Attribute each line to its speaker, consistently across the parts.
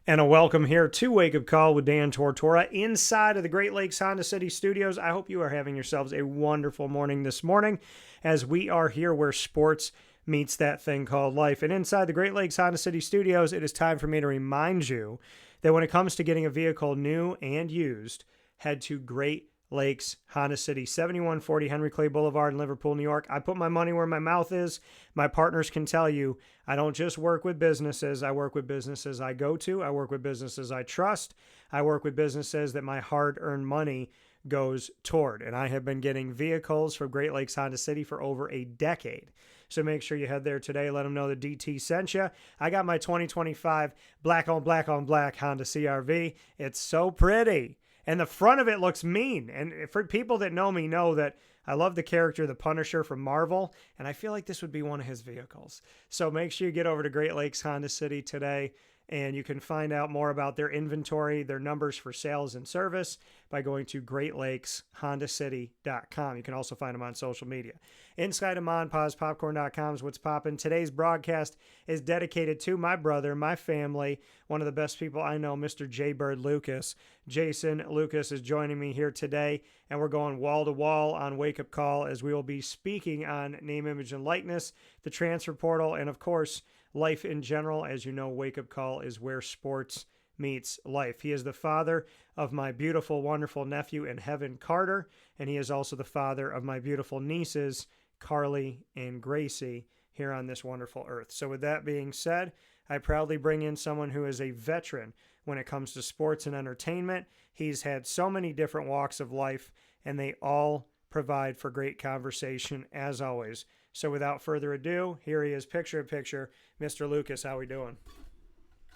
Speaker 1: And a welcome here to Wake Up Call with Dan Tortora inside of the Great Lakes Honda City Studios. I hope you are having yourselves a wonderful morning this morning as we are here where sports meets that thing called life. And inside the Great Lakes Honda City Studios, it is time for me to remind you that when it comes to getting a vehicle new and used, head to Great Lakes Honda City, 7140 Henry Clay Boulevard in Liverpool, New York. I put my money where my mouth is. My partners can tell you I don't just work with businesses. I work with businesses I go to. I work with businesses I trust. I work with businesses that my hard-earned money goes toward. And I have been getting vehicles from Great Lakes Honda City for over a decade. So make sure you head there today. Let them know the DT sent you. I got my 2025 black on black on black Honda CRV. It's so pretty. And the front of it looks mean. And for people that know me know that I love the character, the Punisher from Marvel, and I feel like this would be one of his vehicles. So make sure you get over to Great Lakes Honda City today, and you can find out more about their inventory, their numbers for sales and service by going to greatlakeshondacity.com. You can also find them on social media. Inside of MON-FRI is what's popping. Today's broadcast is dedicated to my brother, my family, one of the best people I know, Mr. J. Bird Lucas. Jason Lucas is joining me here today, and we're going wall to wall on Wake Up Call as we will be speaking on name, image, and likeness, the transfer portal, and of course, life in general. As you know, Wake Up Call is where sports meets life. He is the father of my beautiful, wonderful nephew in heaven, Carter, and he is also the father of my beautiful nieces, Carly and Gracie, here on this wonderful earth. So with that being said, I proudly bring in someone who is a veteran when it comes to sports and entertainment. He's had so many different walks of life, and they all provide for great conversation as always. So without further ado, here he is, picture in picture, Mr. Lucas. How we doing?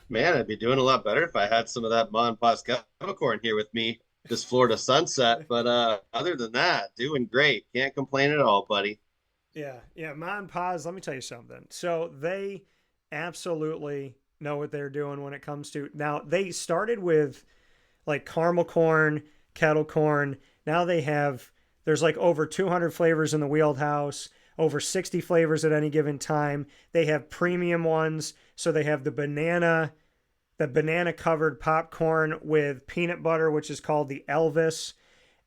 Speaker 2: Man, I'd be doing a lot better if I had some of that MON-FRI corn here with me this Florida sunset. But other than that, doing great. Can't complain at all, buddy.
Speaker 1: Yeah. MON-FRI, let me tell you something. So they absolutely know what they're doing when it comes to... Now, they started with like caramel corn, kettle corn. Now they have... There's like over 200 flavors in the wheelhouse, over 60 flavors at any given time. They have premium ones. So they have the banana covered popcorn with peanut butter, which is called the Elvis.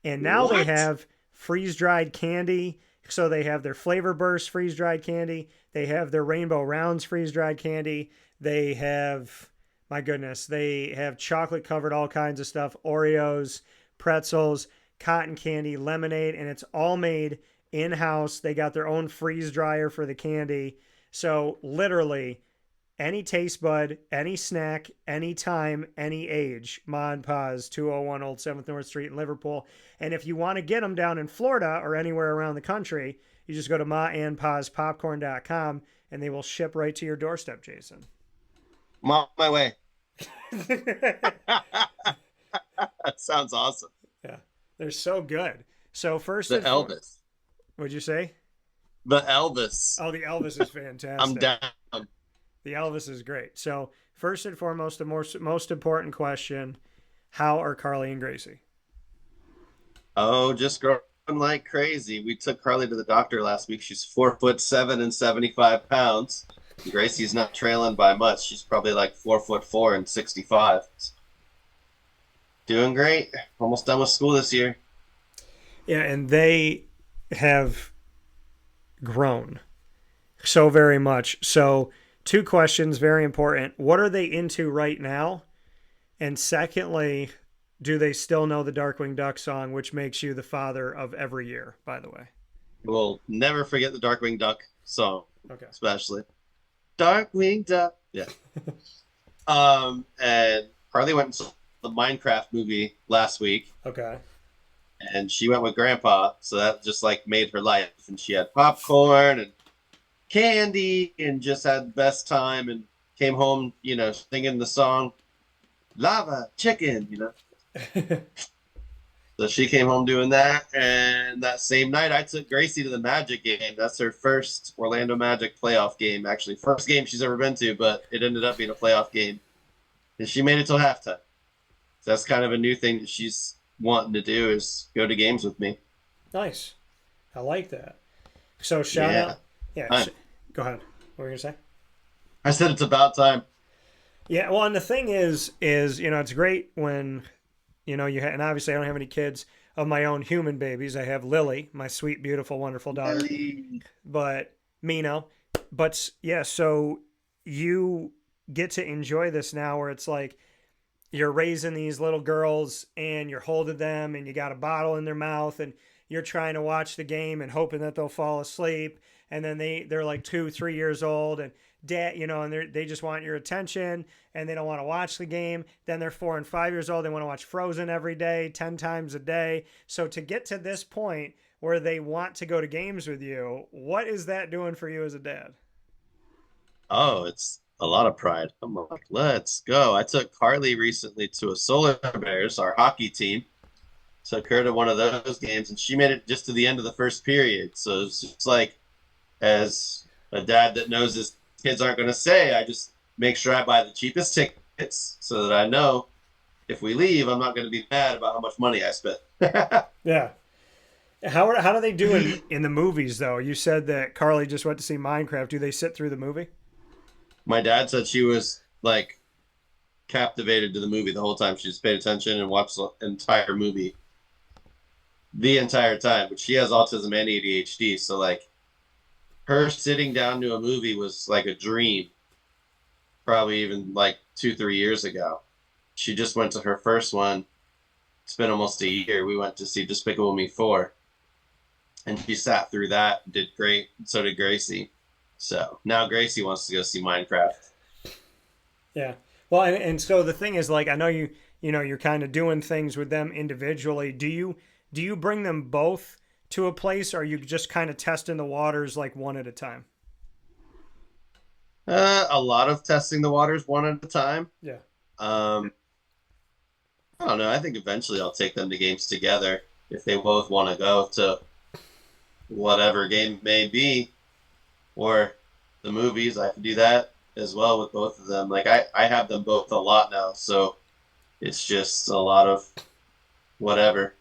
Speaker 1: And now they have freeze dried candy. So they have their Flavor Burst freeze dried candy. They have their Rainbow Rounds freeze dried candy. They have, my goodness, they have chocolate covered all kinds of stuff, Oreos, pretzels, cotton candy, lemonade, and it's all made in-house. They got their own freeze dryer for the candy. So literally any taste bud, any snack, any time, any age. MON-FRI, 201 Old 7th North Street in Liverpool. And if you want to get them down in Florida or anywhere around the country, you just go to MON-FRIpopcorn.com and they will ship right to your doorstep, Jason.
Speaker 2: I'm on my way. That sounds awesome.
Speaker 1: Yeah, they're so good. So first,
Speaker 2: the Elvis.
Speaker 1: What'd you say?
Speaker 2: The Elvis.
Speaker 1: Oh, the Elvis is fantastic.
Speaker 2: I'm down.
Speaker 1: The Elvis is great. So first and foremost, the most important question: how are Carly and Gracie?
Speaker 2: Oh, just growing like crazy. We took Carly to the doctor last week. She's 4'7" and 75 pounds. Gracie's not trailing by much. She's probably like 4'4" and 65. Doing great. Almost done with school this year.
Speaker 1: Yeah, and they have grown so very much. So two questions, very important. What are they into right now? And secondly, do they still know the Darkwing Duck song, which makes you the father of every year, by the way?
Speaker 2: We'll never forget the Darkwing Duck song.
Speaker 1: Okay.
Speaker 2: Especially. Darkwing Duck. Yeah. And Carly went and saw the Minecraft movie last week.
Speaker 1: Okay.
Speaker 2: And she went with Grandpa, so that just like made her life. And she had popcorn and candy and just had the best time and came home, singing the song Lava Chicken, So she came home doing that, and that same night I took Gracie to the Magic game. That's her first Orlando Magic playoff game, actually. First game she's ever been to, but it ended up being a playoff game. And she made it till halftime. So that's kind of a new thing that she's wanting to do, is go to games with me.
Speaker 1: Nice. I like that. So shout out. Yeah. Go ahead. What were you going to say?
Speaker 2: I said it's about time.
Speaker 1: Yeah, well, and the thing is, it's great when, and obviously I don't have any kids of my own human babies. I have Lily, my sweet, beautiful, wonderful daughter,
Speaker 2: Really?
Speaker 1: but Mino. But yeah, so you get to enjoy this now where it's like you're raising these little girls and you're holding them and you got a bottle in their mouth and you're trying to watch the game and hoping that they'll fall asleep, and then they're like 2 3 years old and dad, and they just want your attention and they don't want to watch the game. Then they're 4 and 5 years old, they want to watch Frozen every day 10 times a day. So to get to this point where they want to go to games with you, what is that doing for you as a dad?
Speaker 2: Oh, it's a lot of pride. I'm like, let's go. I took Carly recently to a Solar Bears, our hockey team. Took her to one of those games, and she made it just to the end of the first period. So it's just like, as a dad that knows his kids aren't going to say, I just make sure I buy the cheapest tickets so that I know if we leave, I'm not going to be mad about how much money I spent.
Speaker 1: Yeah. How do they do in the movies though? You said that Carly just went to see Minecraft. Do they sit through the movie?
Speaker 2: My dad said she was like captivated to the movie the whole time. She just paid attention and watched the entire movie the entire time. But she has autism and ADHD, so like her sitting down to a movie was like a dream. Probably even like 2 3 years ago. She just went to her first one. It's been almost a year. We went to see Despicable Me 4, and she sat through that, did great. So did Gracie. So now Gracie wants to go see Minecraft.
Speaker 1: Yeah. Well, and so the thing is, like, I know you're kind of doing things with them individually. Do you bring them both to a place, or are you just kind of testing the waters like one at a time?
Speaker 2: A lot of testing the waters one at a time.
Speaker 1: Yeah.
Speaker 2: Um, I don't know. I think eventually I'll take them to games together if they both want to go to whatever game may be, or the movies. I can do that as well with both of them. Like I have them both a lot now, so it's just a lot of whatever.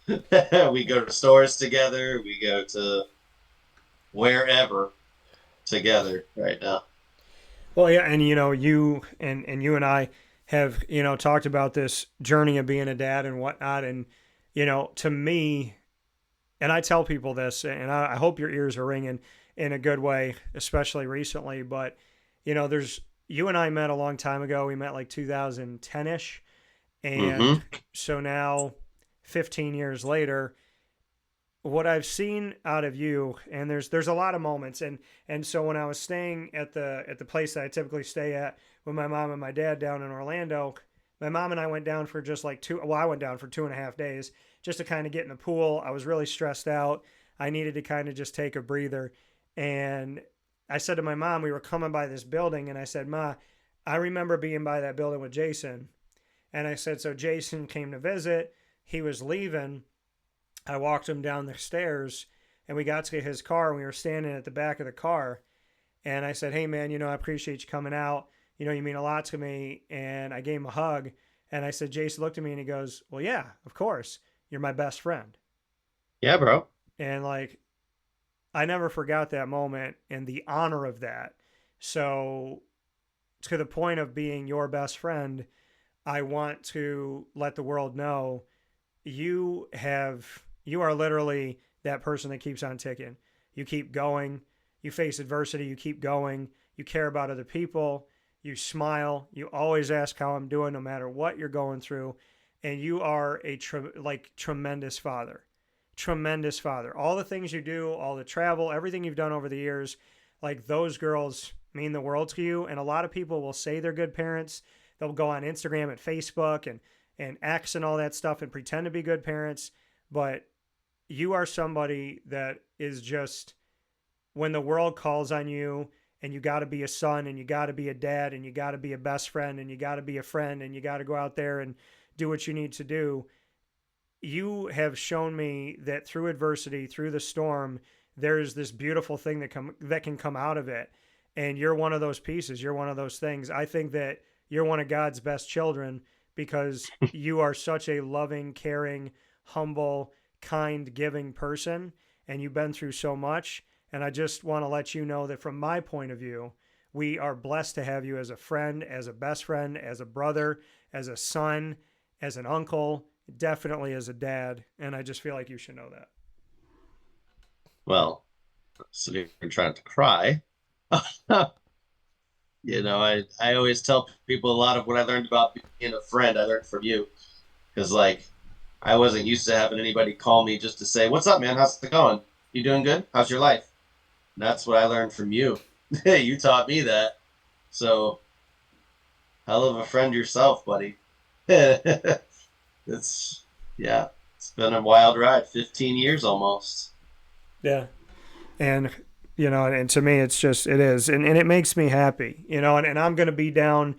Speaker 2: We go to stores together. We go to wherever together right now.
Speaker 1: Well, yeah, and you and I have talked about this journey of being a dad and whatnot, and to me, and I tell people this, and I hope your ears are ringing in a good way, especially recently. But there's you and I met a long time ago. We met like 2010 ish, and
Speaker 2: Mm-hmm.
Speaker 1: so now, 15 years later, what I've seen out of you, and there's a lot of moments, and so when I was staying at the place that I typically stay at with my mom and my dad down in Orlando, my mom and I went down for just like two. Well, I went down for 2.5 days just to kind of get in the pool. I was really stressed out. I needed to kind of just take a breather, and I said to my mom, we were coming by this building, and I said, Ma, I remember being by that building with Jason, and I said, so Jason came to visit. He was leaving. I walked him down the stairs and we got to his car and we were standing at the back of the car. And I said, hey, man, I appreciate you coming out. You mean a lot to me. And I gave him a hug. And I said, Jason looked at me and he goes, well, yeah, of course. You're my best friend.
Speaker 2: Yeah, bro.
Speaker 1: And like, I never forgot that moment and the honor of that. So, to the point of being your best friend, I want to let the world know you are literally that person that keeps on ticking. You keep going. You face adversity. You keep going. You care about other people. You smile. You always ask how I'm doing, no matter what you're going through. And you are a tremendous father. Tremendous father. All the things you do, all the travel, everything you've done over the years, like those girls mean the world to you. And a lot of people will say they're good parents. They'll go on Instagram and Facebook and X and all that stuff and pretend to be good parents. But you are somebody that is just, when the world calls on you and you got to be a son and you got to be a dad and you got to be a best friend and you got to be a friend and you got to go out there and do what you need to do. You have shown me that through adversity, through the storm, there is this beautiful thing that can come out of it. And you're one of those pieces. You're one of those things. I think that you're one of God's best children because you are such a loving, caring, humble, kind, giving person, and you've been through so much. And I just want to let you know that from my point of view, We are blessed to have you as a friend, as a best friend, as a brother, as a son, as an uncle, definitely as a dad. And I just feel like you should know that.
Speaker 2: Well, sitting here trying to cry. I always tell people a lot of what I learned about being a friend, I learned from you. Because, like, I wasn't used to having anybody call me just to say, "What's up, man? How's it going? You doing good? How's your life?" And that's what I learned from you. You taught me that. So, hell of a friend yourself, buddy. It's, yeah, it's been a wild ride, 15 years almost.
Speaker 1: Yeah. And, and to me, it is. And it makes me happy, and I'm going to be down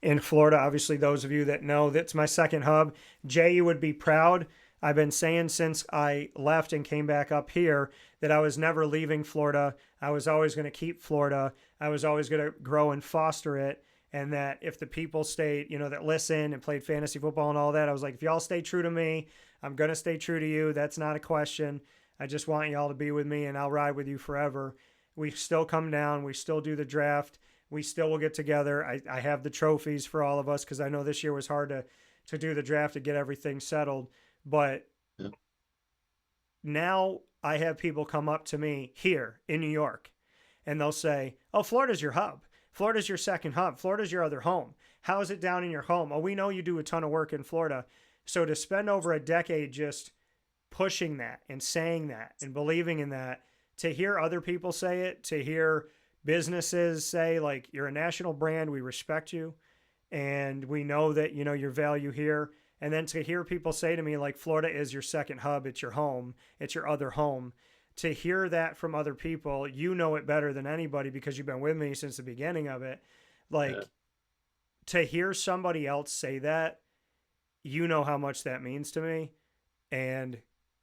Speaker 1: in Florida. Obviously, those of you that know, that's my second hub. Jay, you would be proud. I've been saying since I left and came back up here that I was never leaving Florida. I was always going to keep Florida. I was always going to grow and foster it. And that if the people stayed, that listen and played fantasy football and all that, I was like, if y'all stay true to me, I'm going to stay true to you. That's not a question. I just want y'all to be with me, and I'll ride with you forever. We still come down. We still do the draft. We still will get together. I have the trophies for all of us because I know this year was hard to do the draft to get everything settled. But now I have people come up to me here in New York, and they'll say, "Oh, Florida's your hub. Florida's your second hub. Florida's your other home. How is it down in your home? Oh, we know you do a ton of work in Florida." So to spend over a decade just pushing that and saying that and believing in that, to hear other people say it, to hear businesses say, like, you're a national brand, we respect you, and we know that, your value here. And then to hear people say to me, like, Florida is your second hub, it's your home, it's your other home. To hear that from other people, you know it better than anybody because you've been with me since the beginning of it. Like, to hear somebody else say that, you know how much that means to me. And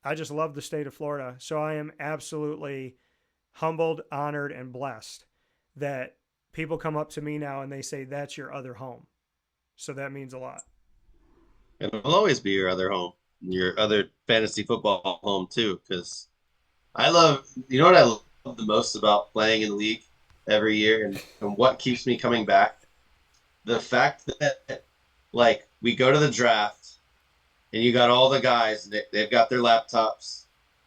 Speaker 1: I just love the state of Florida. So I am absolutely humbled, honored, and blessed that people come up to me now and they say, that's your other home. So that means a lot.
Speaker 2: And it'll always be your other home, your other fantasy football home, too. Because you know what I love the most about playing in the league every year and what keeps me coming back? The fact that, like, we go to the draft, and you got all the guys, they've got their laptops,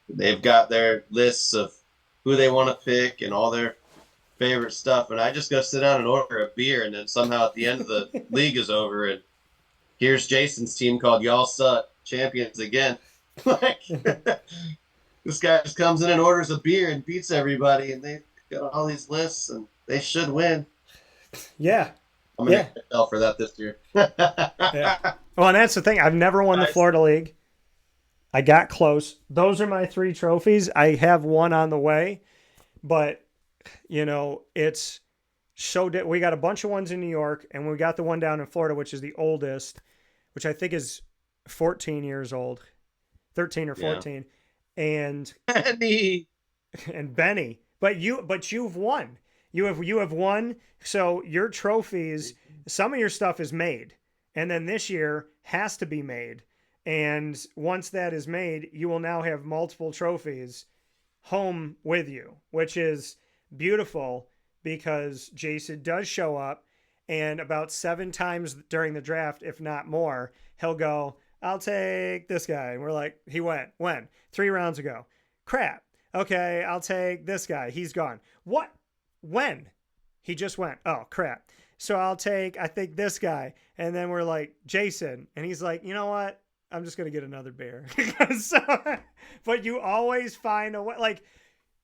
Speaker 2: they've got their lists of who they want to pick and all their favorite stuff. And I just go sit down and order a beer. And then somehow at the end of the league is over. And here's Jason's team called Y'all Suck, champions again. Like, this guy just comes in and orders a beer and beats everybody. And they got all these lists and they should win.
Speaker 1: Yeah.
Speaker 2: I'm going to tell for that this year.
Speaker 1: Yeah. Well, and that's the thing. I've never won the Florida League. I got close. Those are my 3 trophies. I have one on the way, but it's so we got a bunch of ones in New York, and we got the one down in Florida, which is the oldest, which I think is 14 years old, 13 or 14, and Benny. But you've won. You have won. So your trophies, some of your stuff is made. And then this year has to be made. And once that is made, you will now have multiple trophies home with you, which is beautiful because Jason does show up, and about 7 times during the draft, if not more, he'll go, "I'll take this guy." And we're like, he went. When? 3 rounds ago. Crap. Okay, I'll take this guy. He's gone. What? When? He just went. Oh, crap. So I think this guy. And then we're like, Jason. And he's like, you know what? I'm just going to get another beer. But you always find a way. Like,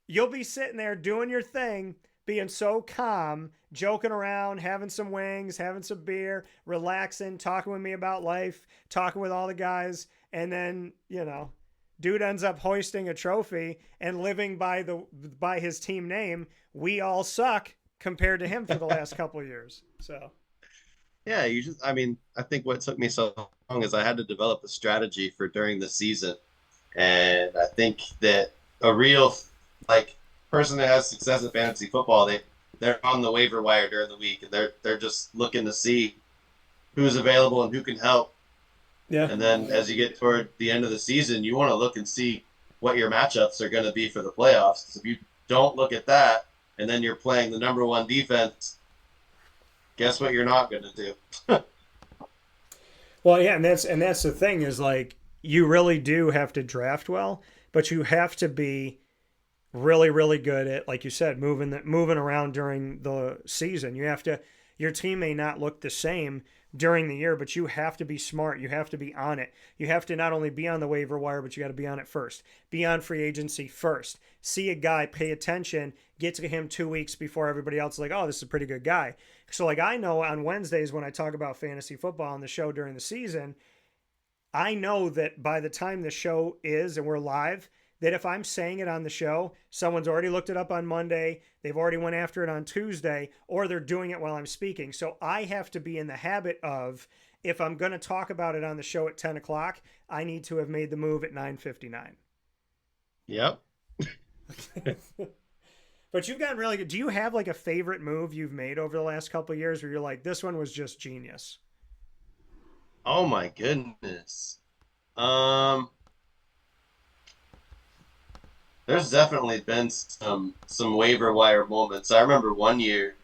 Speaker 1: you'll be sitting there doing your thing, being so calm, joking around, having some wings, having some beer, relaxing, talking with me about life, talking with all the guys. And then, dude ends up hoisting a trophy and living by his team name. We all suck compared to him for the last couple of years. So,
Speaker 2: yeah, I think what took me so long is I had to develop a strategy for during the season. And I think that a real, like, person that has success in fantasy football, they're on the waiver wire during the week, and they're just looking to see who's available and who can help.
Speaker 1: Yeah.
Speaker 2: And then as you get toward the end of the season, you want to look and see what your matchups are going to be for the playoffs. Because if you don't look at that, and then you're playing the number 1 defense guess what you're not going to do?
Speaker 1: Well, yeah, and that's the thing is like you really do have to draft well, but you have to be really really good at, like you said, moving around during the season. You have to, your team may not look the same during the year, but you have to be smart. You have to be on it. You have to not only be on the waiver wire, but you got to be on it first. Be on free agency first. See a guy, pay attention, get to him 2 weeks before everybody else is like, oh, this is a pretty good guy. So like I know on Wednesdays when I talk about fantasy football on the show during the season, I know that by the time the show is and we're live, that if I'm saying it on the show, someone's already looked it up on Monday, they've already went after it on Tuesday, or they're doing it while I'm speaking. So I have to be in the habit of, if I'm going to talk about it on the show at 10 o'clock, I need to have made the move at 9:59.
Speaker 2: Yep.
Speaker 1: But you've gotten really good. Do you have like a favorite move you've made over the last couple of years where you're like, this one was just genius?
Speaker 2: Oh my goodness. There's definitely been some waiver wire moments. I remember one year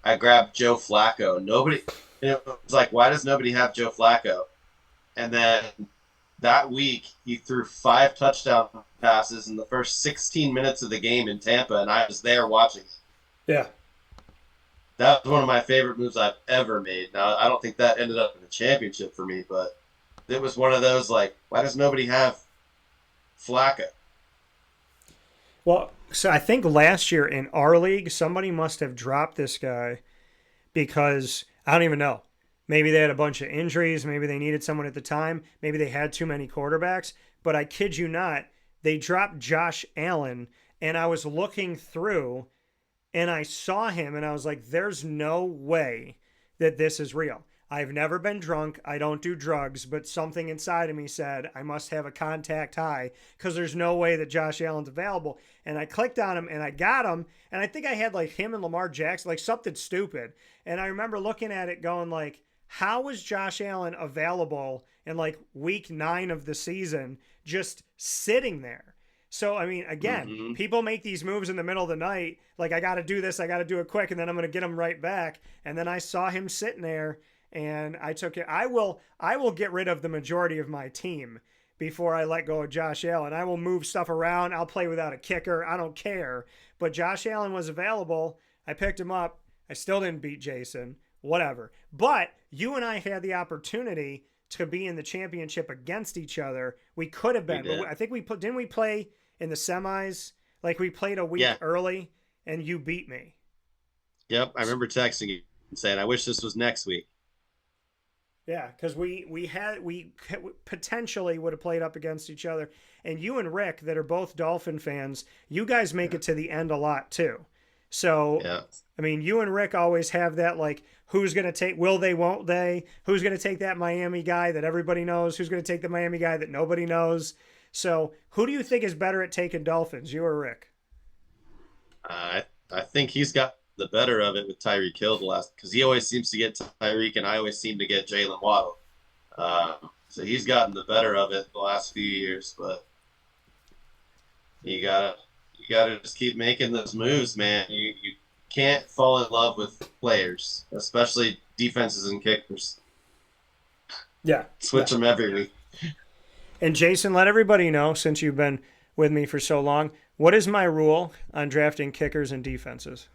Speaker 2: I grabbed Joe Flacco. Nobody, it was like, why does nobody have Joe Flacco? And then that week he threw 5 touchdown passes in the first 16 minutes of the game in Tampa, and I was there watching.
Speaker 1: Yeah.
Speaker 2: That was one of my favorite moves I've ever made. Now, I don't think that ended up in a championship for me, but it was one of those like, why does nobody have Flacco?
Speaker 1: Well, so I think last year in our league, somebody must have dropped this guy because I don't even know. Maybe they had a bunch of injuries. Maybe they needed someone at the time. Maybe they had too many quarterbacks. But I kid you not, they dropped Josh Allen, and I was looking through, and I saw him, and I was like, there's no way that this is real. I've never been drunk. I don't do drugs, but something inside of me said I must have a contact high because there's no way that Josh Allen's available. And I clicked on him and I got him. And I think I had like him and Lamar Jackson, like something stupid. And I remember looking at it going like, how was Josh Allen available in like week 9 of the season just sitting there? So, I mean, again, people make these moves in the middle of the night. Like, I got to do this. I got to do it quick. And then I'm going to get him right back. And then I saw him sitting there. And I took it. I will get rid of the majority of my team before I let go of Josh Allen. I will move stuff around. I'll play without a kicker. I don't care. But Josh Allen was available. I picked him up. I still didn't beat Jason. Whatever. But you and I had the opportunity to be in the championship against each other. We could have been. But I think didn't we play in the semis? Like we played a week early and you beat me.
Speaker 2: Yep. I remember texting you and saying, I wish this was next week.
Speaker 1: Yeah, because we potentially would have played up against each other. And you and Rick, that are both Dolphin fans, you guys make it to the end a lot too. So, I mean, you and Rick always have that, like, who's going to take, will they, won't they? Who's going to take that Miami guy that everybody knows? Who's going to take the Miami guy that nobody knows? So, who do you think is better at taking Dolphins, you or Rick?
Speaker 2: I think he's got the better of it with Tyreek Hill the last, because he always seems to get Tyreek and I always seem to get Jalen Waddle. So he's gotten the better of it the last few years, but you gotta just keep making those moves, man. You can't fall in love with players, especially defenses and kickers.
Speaker 1: Yeah.
Speaker 2: Switch them every week.
Speaker 1: And Jason, let everybody know, since you've been with me for so long, what is my rule on drafting kickers and defenses?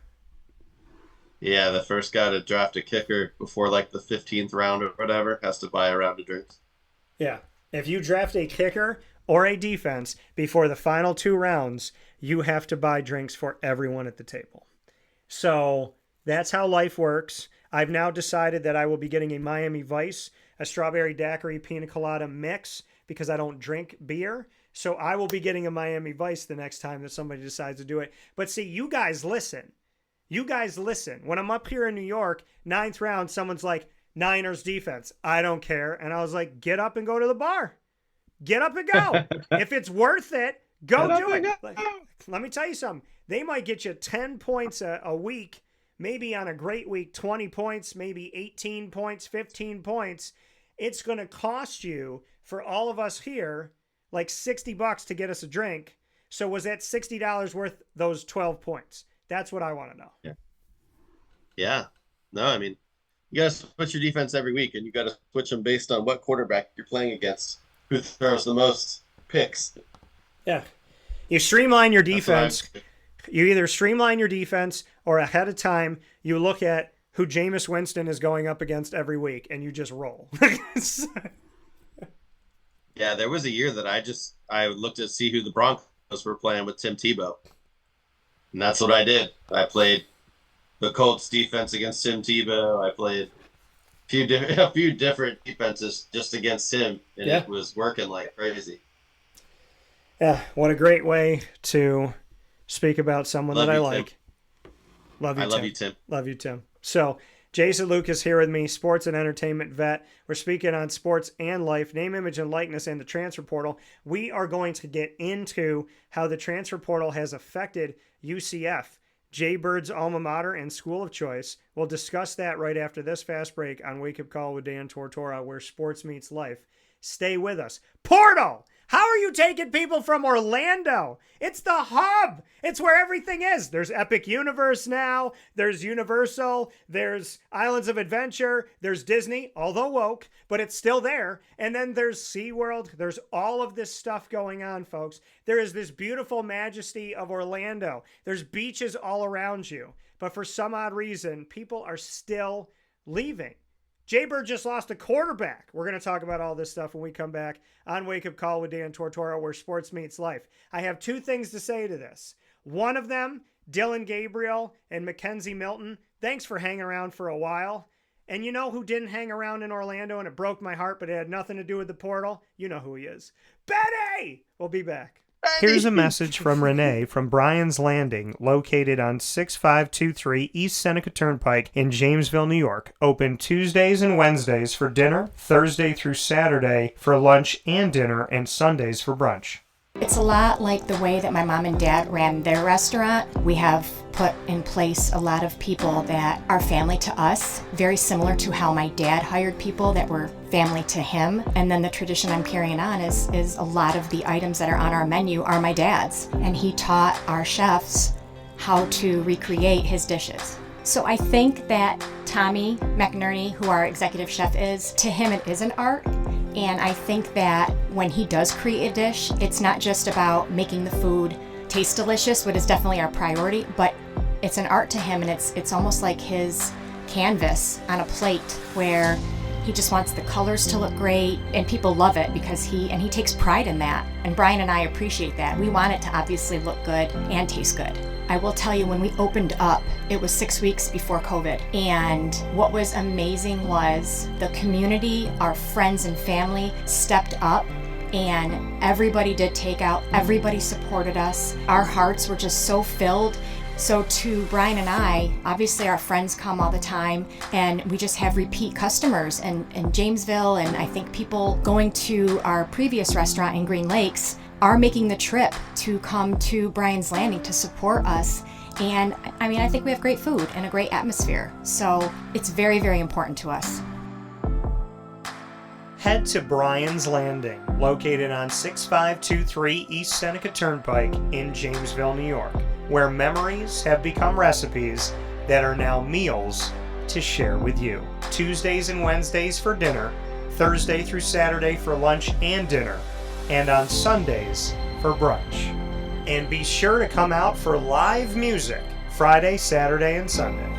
Speaker 2: Yeah, the first guy to draft a kicker before like the 15th round or whatever has to buy a round of drinks.
Speaker 1: Yeah. If you draft a kicker or a defense before the final 2 rounds, you have to buy drinks for everyone at the table. So that's how life works. I've now decided that I will be getting a Miami Vice, a strawberry daiquiri pina colada mix, because I don't drink beer. So I will be getting a Miami Vice the next time that somebody decides to do it. But see, you guys listen. You guys listen. When I'm up here in New York, 9th round, someone's like, Niners defense. I don't care. And I was like, get up and go to the bar. Get up and go. If it's worth it, go do it. Let me tell you something. They might get you 10 points a week, maybe on a great week, 20 points, maybe 18 points, 15 points. It's going to cost you, for all of us here, like $60 to get us a drink. So was that $60 worth those 12 points? That's what I want to know.
Speaker 2: Yeah. No, I mean, you got to switch your defense every week, and you got to switch them based on what quarterback you're playing against, who throws the most picks.
Speaker 1: Yeah. You streamline your defense. You either streamline your defense or ahead of time you look at who Jameis Winston is going up against every week and you just roll.
Speaker 2: Yeah, there was a year that I looked to see who the Broncos were playing with Tim Tebow. And that's what I did. I played the Colts defense against Tim Tebow. I played a few different defenses just against him, and It was working like crazy.
Speaker 1: Yeah, what a great way to speak about someone that I like.
Speaker 2: Love you, Tim.
Speaker 1: Love you, Tim. So, Jason Lucas here with me, sports and entertainment vet. We're speaking on sports and life, name, image, and likeness, and the transfer portal. We are going to get into how the transfer portal has affected UCF, Jay Bird's alma mater and school of choice. We'll discuss that right after this fast break on Wake Up Call with Dan Tortora, where sports meets life. Stay with us. Portal! How are you taking people from Orlando? It's the hub. It's where everything is. There's Epic Universe now. There's Universal. There's Islands of Adventure. There's Disney, although woke, but it's still there. And then there's SeaWorld. There's all of this stuff going on, folks. There is this beautiful majesty of Orlando. There's beaches all around you. But for some odd reason, people are still leaving. Jay Bird just lost a quarterback. We're going to talk about all this stuff when we come back on Wake Up Call with Dan Tortora, where sports meets life. I have two things to say to this. One of them, Dylan Gabriel and Mackenzie Milton, thanks for hanging around for a while. And you know who didn't hang around in Orlando and it broke my heart, but it had nothing to do with the portal? You know who he is. Betty! We'll be back. Here's a message from Renee from Bryan's Landing, located on 6523 East Seneca Turnpike in Jamesville, New York. Open Tuesdays and Wednesdays for dinner, Thursday through Saturday for lunch and dinner, and Sundays for brunch.
Speaker 3: It's a lot like the way that my mom and dad ran their restaurant. We have put in place a lot of people that are family to us, very similar to how my dad hired people that were family to him. And then the tradition I'm carrying on is a lot of the items that are on our menu are my dad's. And he taught our chefs how to recreate his dishes. So I think that Tommy McNerney, who our executive chef is, to him it is an art. And I think that when he does create a dish, it's not just about making the food taste delicious, which is definitely our priority, but it's an art to him, and it's almost like his canvas on a plate where he just wants the colors to look great, and people love it because he takes pride in that. And Brian and I appreciate that. We want it to obviously look good and taste good. I will tell you, when we opened up, it was 6 weeks before COVID. And what was amazing was the community, our friends and family stepped up, and everybody did takeout. Everybody supported us. Our hearts were just so filled. So to Brian and I, obviously our friends come all the time, and we just have repeat customers in Jamesville, and I think people going to our previous restaurant in Green Lakes are making the trip to come to Bryan's Landing to support us. And I mean, I think we have great food and a great atmosphere. So it's very, very important to us.
Speaker 1: Head to Bryan's Landing, located on 6523 East Seneca Turnpike in Jamesville, New York, where memories have become recipes that are now meals to share with you. Tuesdays and Wednesdays for dinner, Thursday through Saturday for lunch and dinner, and on Sundays for brunch. And be sure to come out for live music Friday, Saturday, and Sunday.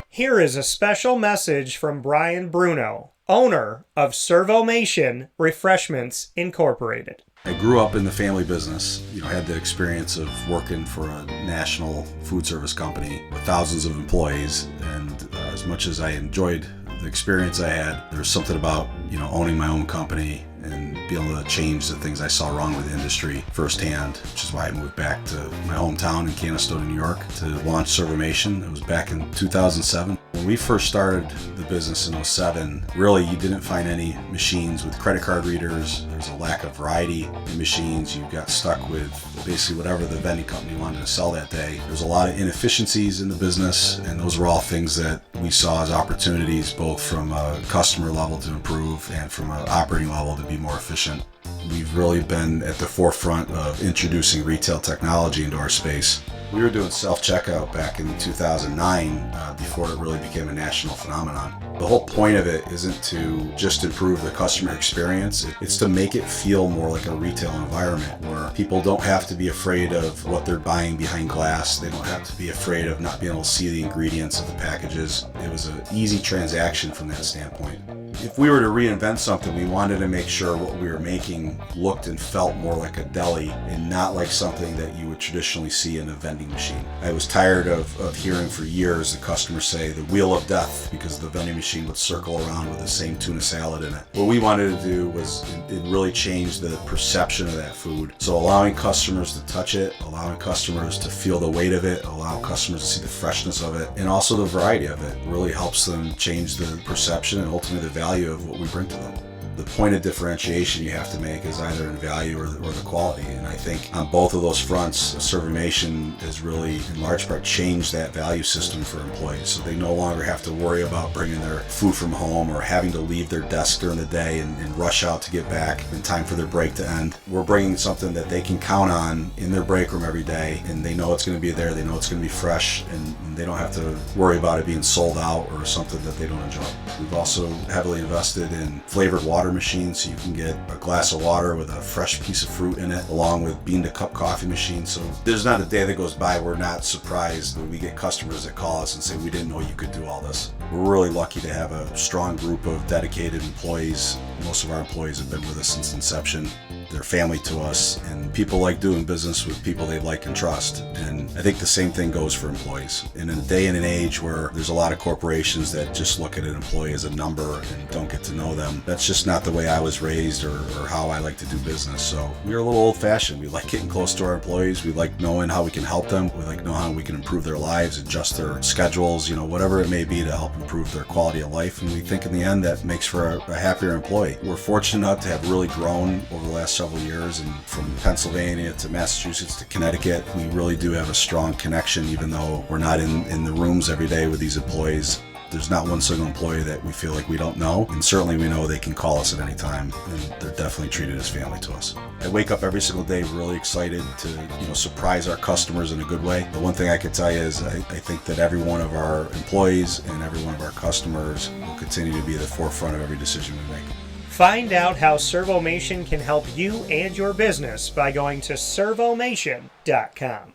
Speaker 1: Here is a special message from Brian Bruno, owner of Servomation Refreshments Incorporated.
Speaker 4: I grew up in the family business, had the experience of working for a national food service company with thousands of employees, and as much as I enjoyed the experience I had, there was something about, owning my own company and being able to change the things I saw wrong with the industry firsthand, which is why I moved back to my hometown in Canastota, New York, to launch Servomation. It was back in 2007. When we first started the business in 2007, really you didn't find any machines with credit card readers. There was a lack of variety in machines. You got stuck with basically whatever the vending company wanted to sell that day. There was a lot of inefficiencies in the business, and those were all things that we saw as opportunities, both from a customer level to improve and from an operating level to be more efficient. We've really been at the forefront of introducing retail technology into our space. We were doing self-checkout back in 2009 before it really became a national phenomenon. The whole point of it isn't to just improve the customer experience. It's to make it feel more like a retail environment where people don't have to be afraid of what they're buying behind glass. They don't have to be afraid of not being able to see the ingredients of the packages. It was an easy transaction from that standpoint. If we were to reinvent something, we wanted to make sure what we were making looked and felt more like a deli and not like something that you would traditionally see in a vending machine. I was tired of hearing for years the customers say the wheel of death because the vending machine would circle around with the same tuna salad in it. What we wanted to do was it really changed the perception of that food. So allowing customers to touch it, allowing customers to feel the weight of it, allow customers to see the freshness of it, and also the variety of it really helps them change the perception and ultimately the value of what we bring to them. The point of differentiation you have to make is either in value or the quality. And I think on both of those fronts, Servamation has really, in large part, changed that value system for employees. So they no longer have to worry about bringing their food from home or having to leave their desk during the day and rush out to get back in time for their break to end. We're bringing something that they can count on in their break room every day, and they know it's going to be there, they know it's going to be fresh, and they don't have to worry about it being sold out or something that they don't enjoy. We've also heavily invested in flavored water machines, so you can get a glass of water with a fresh piece of fruit in it, along with bean-to-cup coffee machines. So there's not a day that goes by we're not surprised when we get customers that call us and say, we didn't know you could do all this. We're really lucky to have a strong group of dedicated employees. Most of our employees have been with us since inception. They're family to us, and people like doing business with people they like and trust. And I think the same thing goes for employees. In a day and an age where there's a lot of corporations that just look at an employee as a number and don't get to know them, that's just not the way I was raised or how I like to do business. So we're a little old-fashioned. We like getting close to our employees. We like knowing how we can help them. We like knowing how we can improve their lives, adjust their schedules, whatever it may be to help improve their quality of life. And we think in the end that makes for a happier employee. We're fortunate enough to have really grown over the last several years, and from Pennsylvania to Massachusetts to Connecticut, we really do have a strong connection, even though we're not in the rooms every day with these employees. There's not one single employee that we feel like we don't know, and certainly we know they can call us at any time, and they're definitely treated as family to us. I wake up every single day really excited to surprise our customers in a good way. The one thing I can tell you is I think that every one of our employees and every one of our customers will continue to be at the forefront of every decision we make.
Speaker 1: Find out how Servomation can help you and your business by going to servomation.com.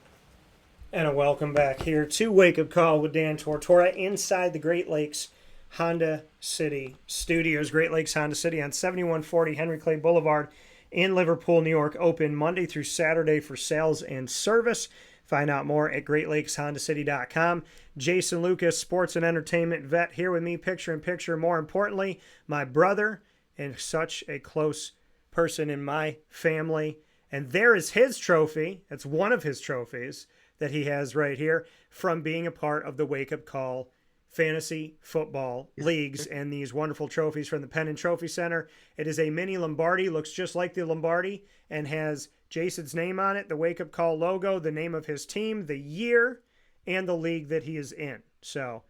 Speaker 1: And a welcome back here to Wake Up Call with Dan Tortora inside the Great Lakes Honda City Studios. Great Lakes Honda City on 7140 Henry Clay Boulevard in Liverpool, New York. Open Monday through Saturday for sales and service. Find out more at greatlakeshondacity.com. Jason Lucas, sports and entertainment vet, here with me, picture in picture. More importantly, my brother and such a close person in my family. And there is his trophy. It's one of his trophies that he has right here from being a part of the Wake Up Call fantasy football leagues and these wonderful trophies from the Penn and Trophy Center. It is a mini Lombardi, looks just like the Lombardi, and has Jason's name on it, the Wake Up Call logo, the name of his team, the year, and the league that he is in. So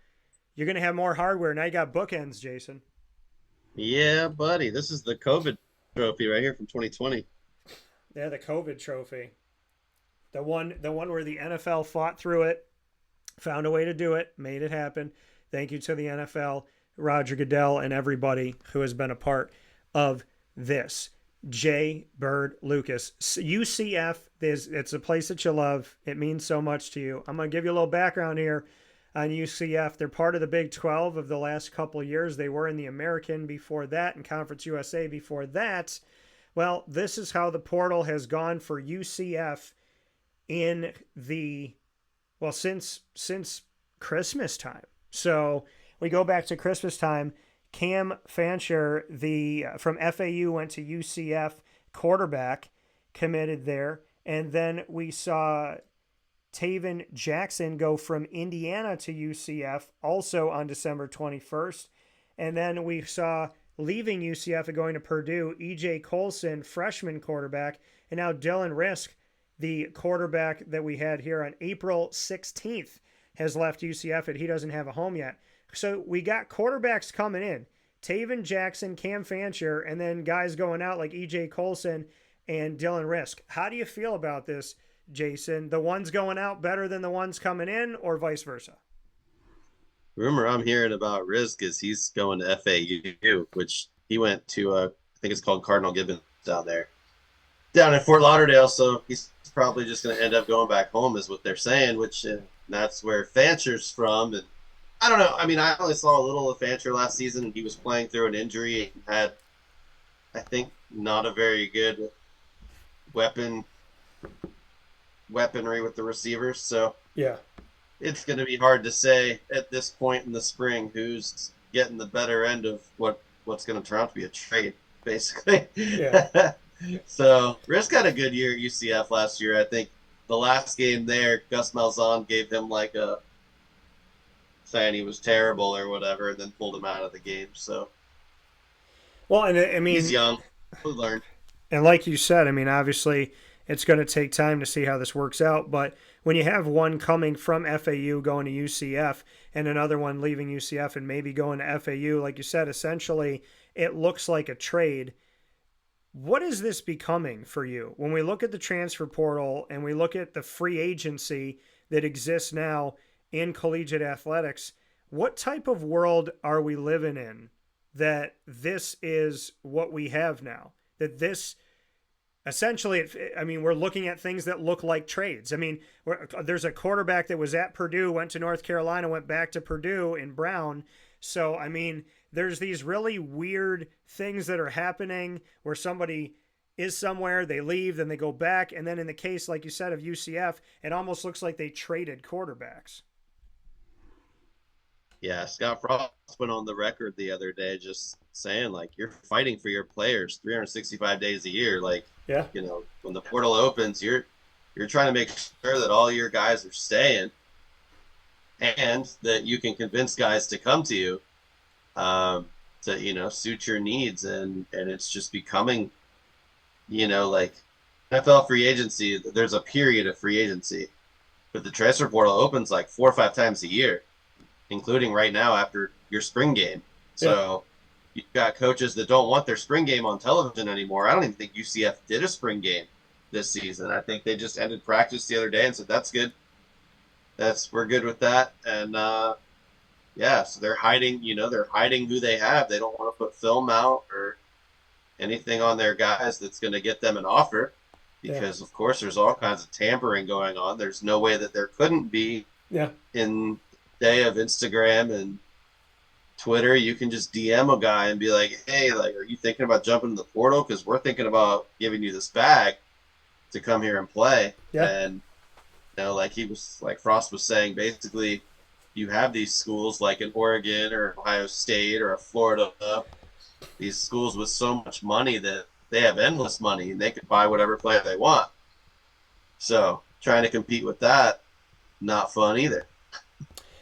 Speaker 1: you're going to have more hardware. Now you got bookends, Jason.
Speaker 2: Yeah, buddy. This is the COVID trophy right here from 2020.
Speaker 1: Yeah, the COVID trophy. The one where the NFL fought through it, found a way to do it, made it happen. Thank you to the NFL, Roger Goodell, and everybody who has been a part of this. J. Bird Lucas. UCF, it's a place that you love. It means so much to you. I'm going to give you a little background here on UCF. They're part of the Big 12 of the last couple of years. They were in the American before that and Conference USA before that. Well, this is how the portal has gone for UCF in since Christmas time. So we go back to Christmas time. Cam Fancher, from FAU, went to UCF, quarterback, committed there. And then we saw Taven Jackson go from Indiana to UCF, also on December 21st. And then we saw, leaving UCF and going to Purdue, E.J. Colson, freshman quarterback, and now Dylan Risk, the quarterback that we had here on April 16th, has left UCF, and he doesn't have a home yet. So we got quarterbacks coming in. Taven Jackson, Cam Fancher, and then guys going out like E.J. Colson and Dylan Risk. How do you feel about this, Jason? The ones going out better than the ones coming in, or vice versa?
Speaker 2: Rumor I'm hearing about Risk is he's going to FAU, which he went to, I think it's called Cardinal Gibbons down in Fort Lauderdale. So he's probably just going to end up going back home, is what they're saying, which that's where Fancher's from. And I don't know. I mean, I only saw a little of Fancher last season, and he was playing through an injury and had, I think, not a very good weaponry with the receivers. So
Speaker 1: yeah,
Speaker 2: it's going to be hard to say at this point in the spring who's getting the better end of what's going to turn out to be a trade, basically.
Speaker 1: Yeah.
Speaker 2: So Risk had a good year at UCF last year. I think the last game there, Gus Malzahn gave him like a saying he was terrible or whatever, and then pulled him out of the game. So,
Speaker 1: well, and I mean,
Speaker 2: he's young. He'll learn.
Speaker 1: And like you said, I mean, obviously it's going to take time to see how this works out. But when you have one coming from FAU going to UCF and another one leaving UCF and maybe going to FAU, like you said, essentially it looks like a trade. What is this becoming for you? When we look at the transfer portal and we look at the free agency that exists now in collegiate athletics, what type of world are we living in that this is what we have now? That this essentially, I mean, we're looking at things that look like trades. I mean, there's a quarterback that was at Purdue, went to North Carolina, went back to Purdue in Brown. So, I mean, there's these really weird things that are happening where somebody is somewhere, they leave, then they go back. And then in the case, like you said, of UCF, it almost looks like they traded quarterbacks.
Speaker 2: Yeah, Scott Frost went on the record the other day just saying, like, you're fighting for your players 365 days a year. Like,
Speaker 1: yeah,
Speaker 2: you know, when the portal opens, you're trying to make sure that all your guys are staying and that you can convince guys to come to you to, you know, suit your needs. And it's just becoming, you know, like NFL free agency, there's a period of free agency, but the transfer portal opens like 4 or 5 times a year, including right now after your spring game. So you've got coaches that don't want their spring game on television anymore. I don't even think UCF did a spring game this season. I think they just ended practice the other day and said, that's good. We're good with that. And so they're hiding who they have. They don't want to put film out or anything on their guys that's going to get them an offer because of course there's all kinds of tampering going on. There's no way that there couldn't be in day of Instagram and Twitter. You can just DM a guy and be like, hey, like, are you thinking about jumping in the portal? Because we're thinking about giving you this bag to come here and play. And you know, like Frost was saying, basically you have these schools like in Oregon or Ohio State or Florida, these schools with so much money that they have endless money and they can buy whatever player they want. So trying to compete with that, not fun either.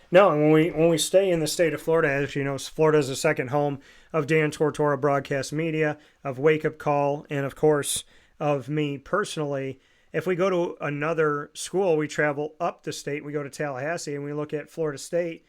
Speaker 1: No, and when we stay in the state of Florida, as you know, Florida is the second home of Dan Tortora Broadcast Media, of Wake Up Call, and of course of me personally. If we go to another school, we travel up the state. We go to Tallahassee and we look at Florida State.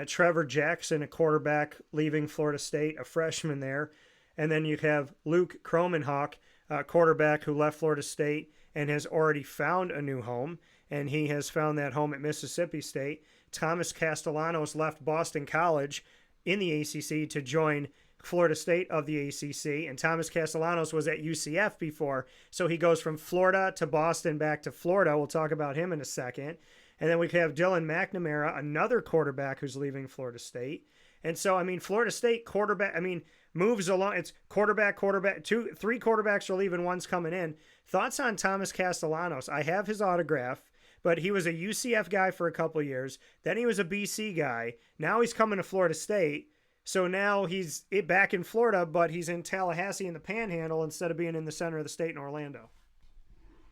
Speaker 1: Trevor Jackson, a quarterback leaving Florida State, a freshman there. And then you have Luke Kromenhoek, a quarterback who left Florida State and has already found a new home. And he has found that home at Mississippi State. Thomas Castellanos left Boston College in the ACC to join Florida State of the ACC. And Thomas Castellanos was at UCF before. So he goes from Florida to Boston back to Florida. We'll talk about him in a second. And then we have Dylan McNamara, another quarterback who's leaving Florida State. And so, I mean, Florida State quarterback, I mean, moves along. It's quarterback, 3 quarterbacks are leaving, one's coming in. Thoughts on Thomas Castellanos? I have his autograph, but he was a UCF guy for a couple of years. Then he was a BC guy. Now he's coming to Florida State. So now he's back in Florida, but he's in Tallahassee in the Panhandle instead of being in the center of the state in Orlando.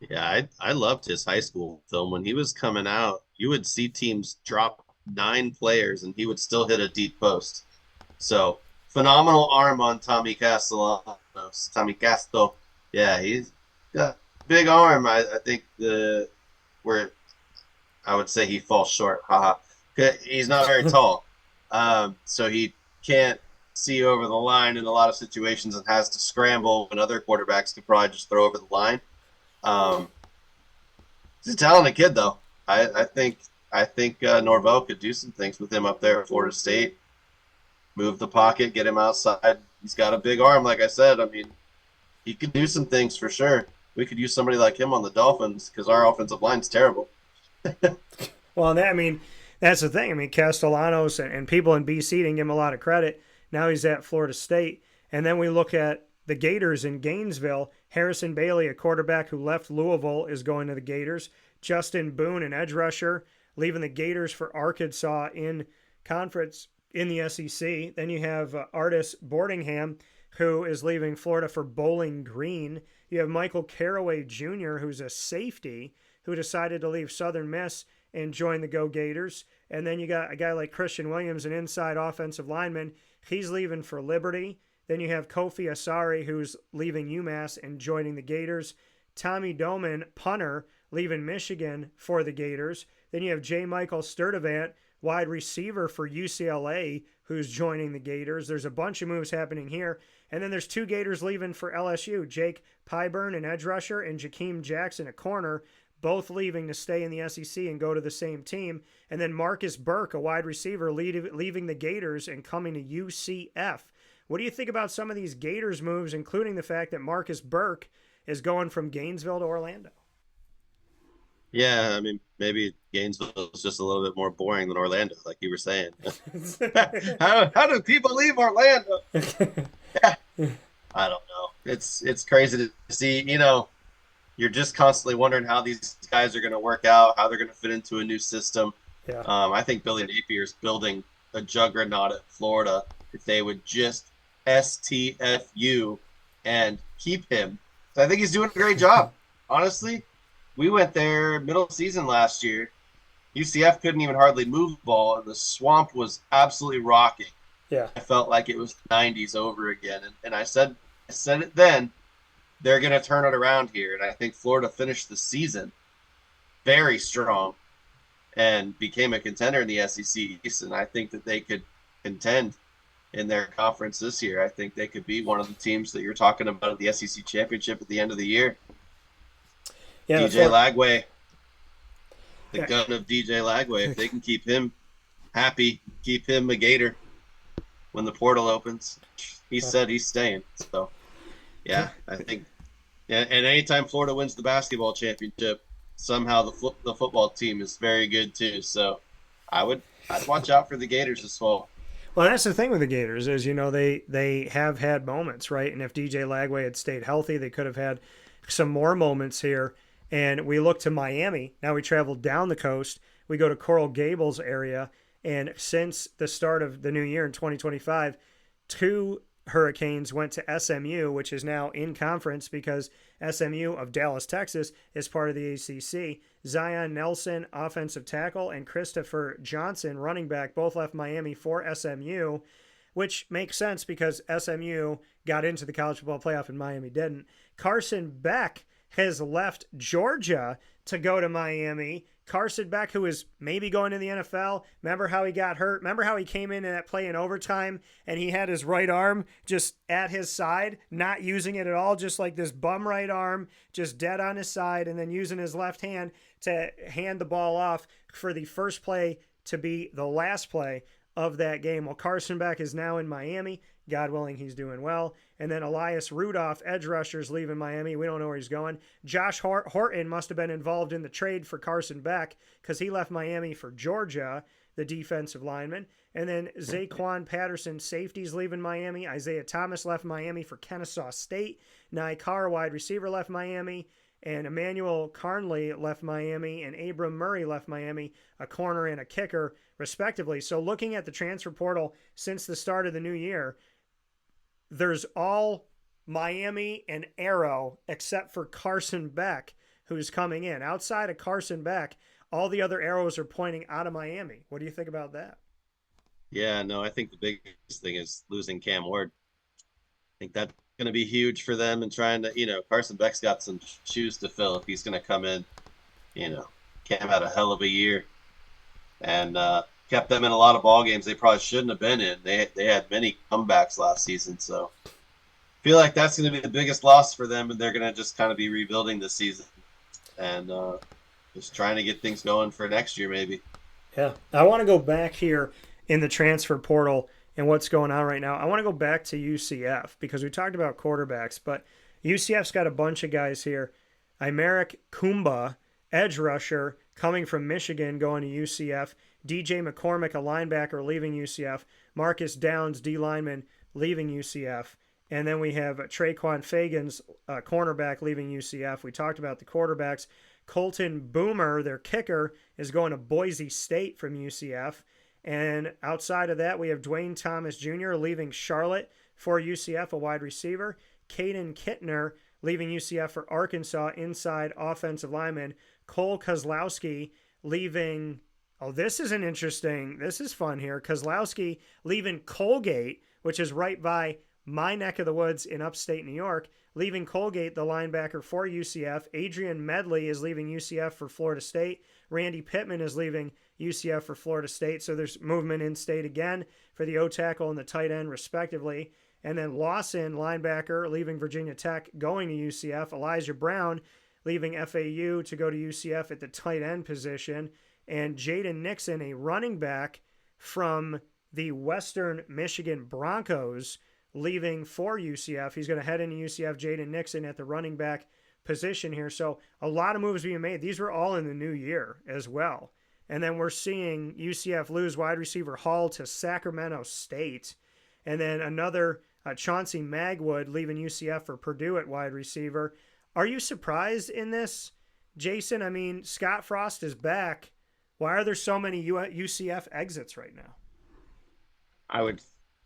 Speaker 2: Yeah, I loved his high school film. When he was coming out, you would see teams drop 9 players, and he would still hit a deep post. So, phenomenal arm on Tommy Castellanos. Tommy Casto. Yeah, he's got a big arm. I think where I would say he falls short. Haha. He's not very tall. So he can't see over the line in a lot of situations and has to scramble when other quarterbacks could probably just throw over the line. He's a talented kid, though. I think Norvell could do some things with him up there at Florida State. Move the pocket, get him outside. He's got a big arm, like I said. I mean, he could do some things for sure. We could use somebody like him on the Dolphins because our offensive line's terrible.
Speaker 1: Well, that's the thing. I mean, Castellanos and people in BC didn't give him a lot of credit. Now he's at Florida State. And then we look at the Gators in Gainesville. Harrison Bailey, a quarterback who left Louisville, is going to the Gators. Justin Boone, an edge rusher, leaving the Gators for Arkansas in conference in the SEC. Then you have Artis Boardingham, who is leaving Florida for Bowling Green. You have Michael Caraway Jr., who's a safety, who decided to leave Southern Miss and join the Go Gators. And then you got a guy like Christian Williams, an inside offensive lineman. He's leaving for Liberty. Then you have Kofi Asari, who's leaving UMass and joining the Gators. Tommy Doman, punter, leaving Michigan for the Gators. Then you have J. Michael Sturdivant, wide receiver for UCLA, who's joining the Gators. There's a bunch of moves happening here. And then there's two Gators leaving for LSU. Jake Pyburn, an edge rusher, and Jakeem Jackson, a corner, both leaving to stay in the SEC and go to the same team. And then Marcus Burke, a wide receiver, leaving the Gators and coming to UCF. What do you think about some of these Gators moves, including the fact that Marcus Burke is going from Gainesville to Orlando?
Speaker 2: Yeah, I mean, maybe Gainesville is just a little bit more boring than Orlando, like you were saying. How do people leave Orlando? I don't know. It's crazy to see. You know, you're just constantly wondering how these guys are going to work out, how they're going to fit into a new system.
Speaker 1: Yeah.
Speaker 2: I think Billy Napier is building a juggernaut at Florida. If they would just STFU and keep him, so I think he's doing a great job. Honestly, we went there middle of the season last year. UCF couldn't even hardly move the ball, and the swamp was absolutely rocking.
Speaker 1: Yeah,
Speaker 2: I felt like it was the 90s over again. And I said it then, they're going to turn it around here. And I think Florida finished the season very strong and became a contender in the SEC East. And I think that they could contend in their conference this year. I think they could be one of the teams that you're talking about at the SEC championship at the end of the year.
Speaker 1: Yeah,
Speaker 2: DJ Lagway, the gun of DJ Lagway. If they can keep him happy, keep him a Gator when the portal opens, he said he's staying. So, yeah, I think. And anytime Florida wins the basketball championship, somehow the football team is very good too. So, I'd watch out for the Gators this fall.
Speaker 1: Well, that's the thing with the Gators is, you know, they have had moments, right? And if DJ Lagway had stayed healthy, they could have had some more moments here. And we look to Miami. Now we travel down the coast. We go to Coral Gables area. And since the start of the new year in 2025, 2 Hurricanes went to SMU, which is now in conference because SMU of Dallas, Texas, is part of the ACC. Zion Nelson, offensive tackle, and Christopher Johnson, running back, both left Miami for SMU, which makes sense because SMU got into the college football playoff and Miami didn't. Carson Beck has left Georgia to go to Miami. Carson Beck, who is maybe going to the NFL. Remember how he got hurt? Remember how he came in that play in overtime and he had his right arm just at his side, not using it at all, just like this bum right arm, just dead on his side, and then using his left hand to hand the ball off for the first play to be the last play of that game. Well, Carson Beck is now in Miami. God willing, he's doing well. And then Elias Rudolph, edge rushers, leaving Miami. We don't know where he's going. Josh Horton must have been involved in the trade for Carson Beck because he left Miami for Georgia, the defensive lineman. And then Zaquan Patterson, safeties, leaving Miami. Isaiah Thomas left Miami for Kennesaw State. Nye Carr, wide receiver, left Miami. And Emmanuel Carnley left Miami. And Abram Murray left Miami, a corner and a kicker, respectively. So looking at the transfer portal since the start of the new year, there's all Miami and Arrow except for Carson Beck, who's coming in. Outside of Carson Beck, all the other arrows are pointing out of Miami. What do you think about that?
Speaker 2: Yeah, no, I think the biggest thing is losing Cam Ward. I think that's going to be huge for them and trying to, Carson Beck's got some shoes to fill if he's going to come in. Cam had a hell of a year. And kept them in a lot of ball games they probably shouldn't have been in. They had many comebacks last season, so I feel like that's going to be the biggest loss for them, and they're going to just kind of be rebuilding this season and just trying to get things going for next year maybe.
Speaker 1: Yeah, I want to go back here in the transfer portal and what's going on right now. I want to go back to UCF because we talked about quarterbacks, but UCF's got a bunch of guys here. Imeric Kumba, edge rusher, coming from Michigan, going to UCF. DJ McCormick, a linebacker, leaving UCF. Marcus Downs, D lineman, leaving UCF. And then we have Traquan Fagans, cornerback, leaving UCF. We talked about the quarterbacks. Colton Boomer, their kicker, is going to Boise State from UCF. And outside of that, we have Dwayne Thomas Jr. leaving Charlotte for UCF, a wide receiver. Caden Kittner leaving UCF for Arkansas, inside offensive lineman. Cole Kozlowski leaving, this is fun here. Kozlowski leaving Colgate, which is right by my neck of the woods in upstate New York. Leaving Colgate, the linebacker for UCF. Adrian Medley is leaving UCF for Florida State. Randy Pittman is leaving UCF for Florida State. So there's movement in state again for the O-tackle and the tight end, respectively. And then Lawson, linebacker, leaving Virginia Tech, going to UCF. Elijah Brown leaving FAU to go to UCF at the tight end position. And Jaden Nixon, a running back from the Western Michigan Broncos, leaving for UCF. He's going to head into UCF. Jaden Nixon at the running back position here. So a lot of moves being made. These were all in the new year as well. And then we're seeing UCF lose wide receiver Hall to Sacramento State. And then another Chauncey Magwood leaving UCF for Purdue at wide receiver. Are you surprised in this, Jason? I mean, Scott Frost is back. Why are there so many UCF exits right now?
Speaker 2: I would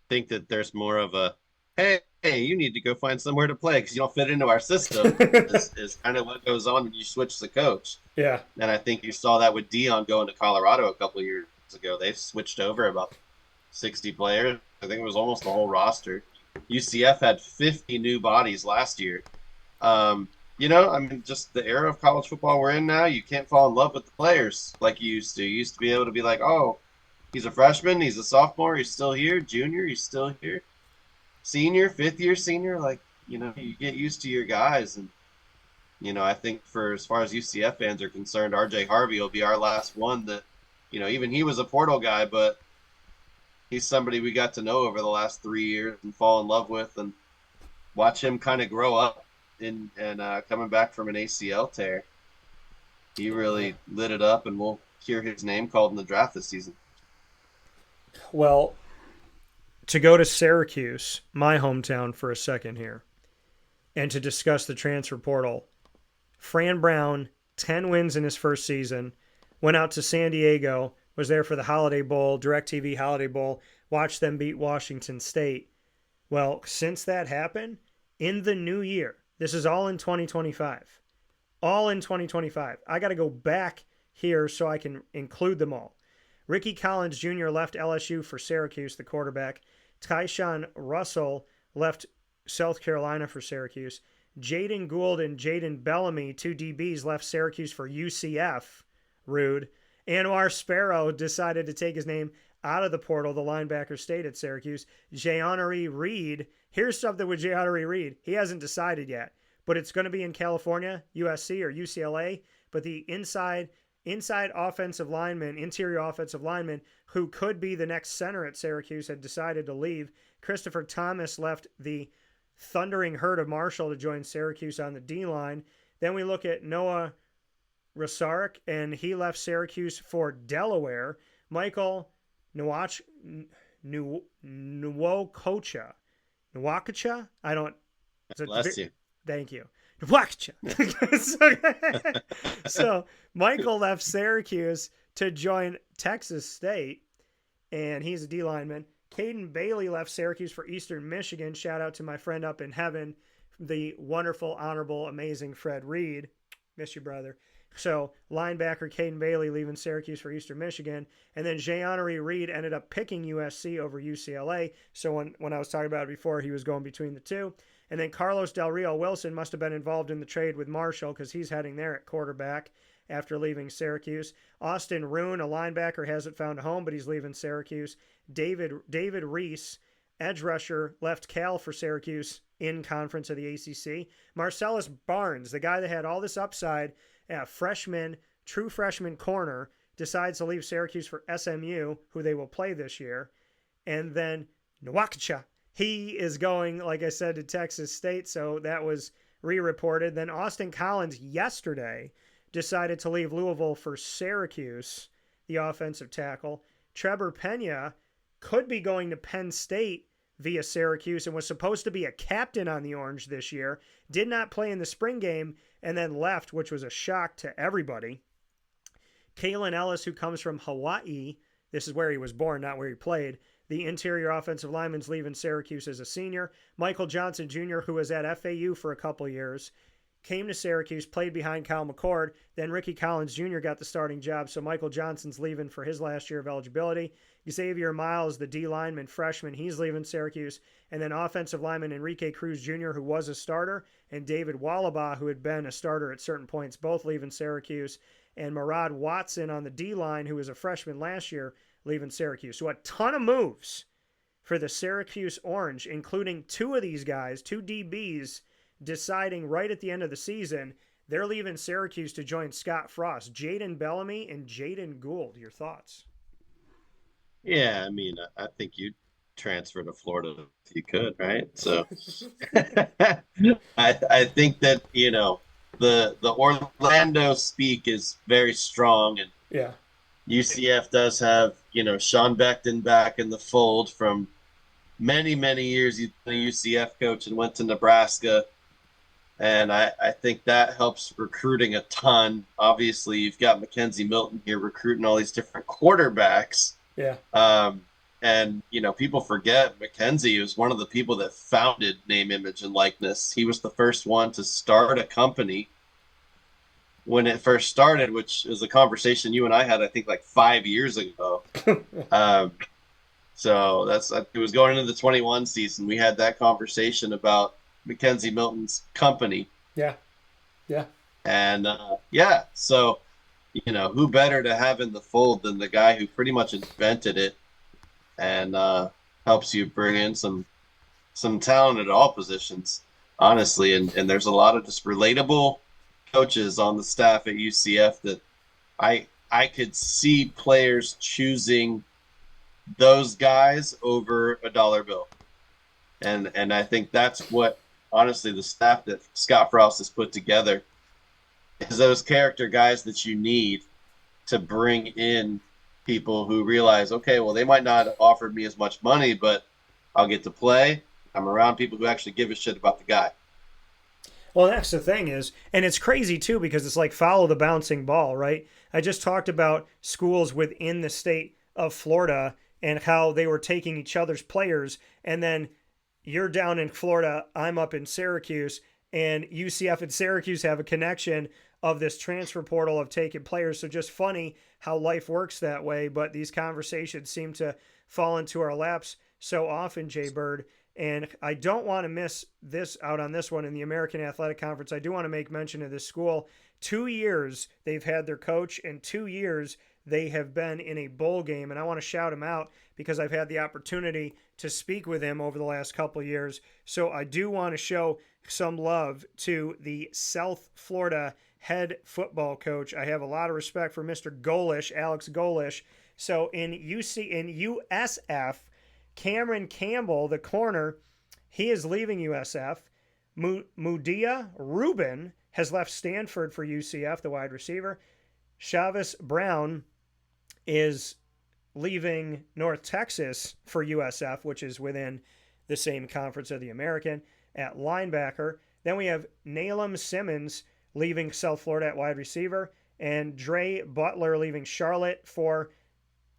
Speaker 2: think that there's more of a, hey, you need to go find somewhere to play because you don't fit into our system is kind of what goes on when you switch the coach.
Speaker 1: Yeah.
Speaker 2: And I think you saw that with Dion going to Colorado a couple of years ago. They switched over about 60 players. I think it was almost the whole roster. UCF had 50 new bodies last year. Just the era of college football we're in now, you can't fall in love with the players like you used to. You used to be able to be like, oh, he's a freshman, he's a sophomore, he's still here. Junior, he's still here. Senior, fifth-year senior, you get used to your guys. And, I think for as far as UCF fans are concerned, RJ Harvey will be our last one that, even he was a portal guy, but he's somebody we got to know over the last 3 years and fall in love with and watch him kind of grow up and coming back from an ACL tear. He really lit it up, and we'll hear his name called in the draft this season.
Speaker 1: Well, to go to Syracuse, my hometown, for a second here, and to discuss the transfer portal, Fran Brown, 10 wins in his first season, went out to San Diego, was there for the Holiday Bowl, DirecTV Holiday Bowl, watched them beat Washington State. Well, since that happened, in the new year, this is all in 2025. All in 2025. I got to go back here so I can include them all. Ricky Collins Jr. left LSU for Syracuse, the quarterback. Tyshawn Russell left South Carolina for Syracuse. Jaden Gould and Jaden Bellamy, two DBs, left Syracuse for UCF. Rude. Anwar Sparrow decided to take his name out of the portal. The linebacker stayed at Syracuse. Jayonary Reed. Here's something with Jayonary Reed. He hasn't decided yet, but it's going to be in California, USC or UCLA. But the inside offensive lineman, interior offensive lineman, who could be the next center at Syracuse, had decided to leave. Christopher Thomas left the Thundering Herd of Marshall to join Syracuse on the D-line. Then we look at Noah Rosarik, and he left Syracuse for Delaware. Michael Nwakacha? I don't...
Speaker 2: Bless you.
Speaker 1: Thank you. So Michael left Syracuse to join Texas State, and he's a D lineman. Caden Bailey left Syracuse for Eastern Michigan. Shout out to my friend up in heaven, the wonderful, honorable, amazing Fred Reed. Miss you, brother. So linebacker Caden Bailey leaving Syracuse for Eastern Michigan. And then Jayonary Reed ended up picking USC over UCLA. So when I was talking about it before, he was going between the two. And then Carlos Del Rio Wilson must have been involved in the trade with Marshall because he's heading there at quarterback. after leaving Syracuse. Austin Roon, a linebacker, hasn't found a home, but he's leaving Syracuse. David Reese, edge rusher, left Cal for Syracuse in conference of the ACC. Marcellus Barnes, the guy that had all this upside, true freshman corner, decides to leave Syracuse for SMU, who they will play this year. And then Nwakacha, he is going, like I said, to Texas State, so that was re-reported. Then Austin Collins yesterday decided to leave Louisville for Syracuse, the offensive tackle. Trevor Pena could be going to Penn State via Syracuse and was supposed to be a captain on the Orange this year, did not play in the spring game, and then left, which was a shock to everybody. Kalen Ellis, who comes from Hawaii, this is where he was born, not where he played. The interior offensive lineman's leaving Syracuse as a senior. Michael Johnson Jr., who was at FAU for a couple years, came to Syracuse, played behind Kyle McCord. Then Ricky Collins Jr. got the starting job, so Michael Johnson's leaving for his last year of eligibility. Xavier Miles, the D lineman freshman, he's leaving Syracuse. And then offensive lineman Enrique Cruz Jr., who was a starter, and David Wallabaugh, who had been a starter at certain points, both leaving Syracuse. And Murad Watson on the D line, who was a freshman last year, leaving Syracuse. So a ton of moves for the Syracuse Orange, including two of these guys, two DBs, deciding right at the end of the season they're leaving Syracuse to join Scott Frost. Jaden Bellamy and Jaden Gould. Your thoughts?
Speaker 2: Yeah, I mean, I think you'd transfer to Florida if you could, right? So I think that, the Orlando speak is very strong, and
Speaker 1: yeah,
Speaker 2: UCF does have, Sean Beckton back in the fold from many, many years. He's been a UCF coach and went to Nebraska. And I think that helps recruiting a ton. Obviously, you've got Mackenzie Milton here recruiting all these different quarterbacks.
Speaker 1: Yeah.
Speaker 2: And, people forget Mackenzie was one of the people that founded Name, Image, and Likeness. He was the first one to start a company when it first started, which is a conversation you and I had, I think, like 5 years ago. So it was going into the 21 season. We had that conversation about Mackenzie Milton's company.
Speaker 1: Yeah. Yeah.
Speaker 2: And, so, who better to have in the fold than the guy who pretty much invented it and helps you bring in some talent at all positions, honestly. And there's a lot of just relatable coaches on the staff at UCF that I could see players choosing those guys over a dollar bill. And I think that's what, honestly, the staff that Scott Frost has put together is those character guys that you need to bring in people who realize, okay, well, they might not have offered me as much money, but I'll get to play. I'm around people who actually give a shit about the guy.
Speaker 1: Well, that's the thing is, and it's crazy too, because it's like follow the bouncing ball, right? I just talked about schools within the state of Florida and how they were taking each other's players, and then you're down in Florida, I'm up in Syracuse, and UCF and Syracuse have a connection of this transfer portal of taking players. So just funny how life works that way, but these conversations seem to fall into our laps so often, Jay Bird. And I don't want to miss this out on this one in the American Athletic Conference. I do want to make mention of this school. 2 years they've had their coach, and 2 years they have been in a bowl game. And I want to shout him out because I've had the opportunity to speak with him over the last couple of years. So I do want to show some love to the South Florida head football coach. I have a lot of respect for Mr. Golish, Alex Golish. So in USF, Cameron Campbell, the corner, he is leaving USF. Mudia Rubin has left Stanford for UCF, the wide receiver. Chavis Brown is leaving North Texas for USF, which is within the same conference of the American, at linebacker. Then we have Nalem Simmons leaving South Florida at wide receiver, and Dre Butler leaving Charlotte for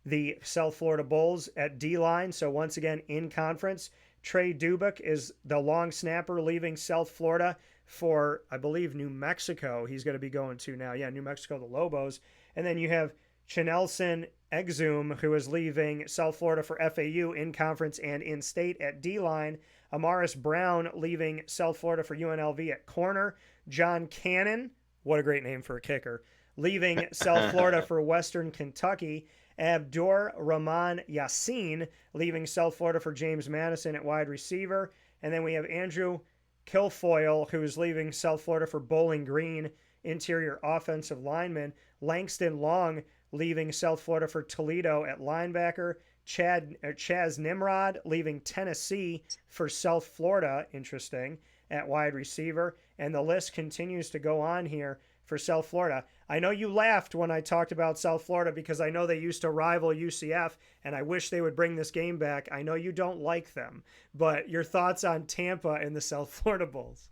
Speaker 1: the South Florida Bulls at D-line. So once again, in conference. Trey Dubik is the long snapper leaving South Florida for, I believe, New Mexico. He's going to be going to now. Yeah, New Mexico, the Lobos. And then you have Chenelson Exum, who is leaving South Florida for FAU in conference and in state at D-line. Amaris Brown leaving South Florida for UNLV at corner. John Cannon, what a great name for a kicker, leaving South Florida for Western Kentucky. Abdur Rahman Yassin leaving South Florida for James Madison at wide receiver. And then we have Andrew Kilfoyle, who's leaving South Florida for Bowling Green, interior offensive lineman. Langston Long leaving South Florida for Toledo at linebacker. Chaz Nimrod leaving Tennessee for South Florida, interesting, at wide receiver. And the list continues to go on here for South Florida. I know you laughed when I talked about South Florida because I know they used to rival UCF, and I wish they would bring this game back. I know you don't like them, but your thoughts on Tampa and the South Florida Bulls?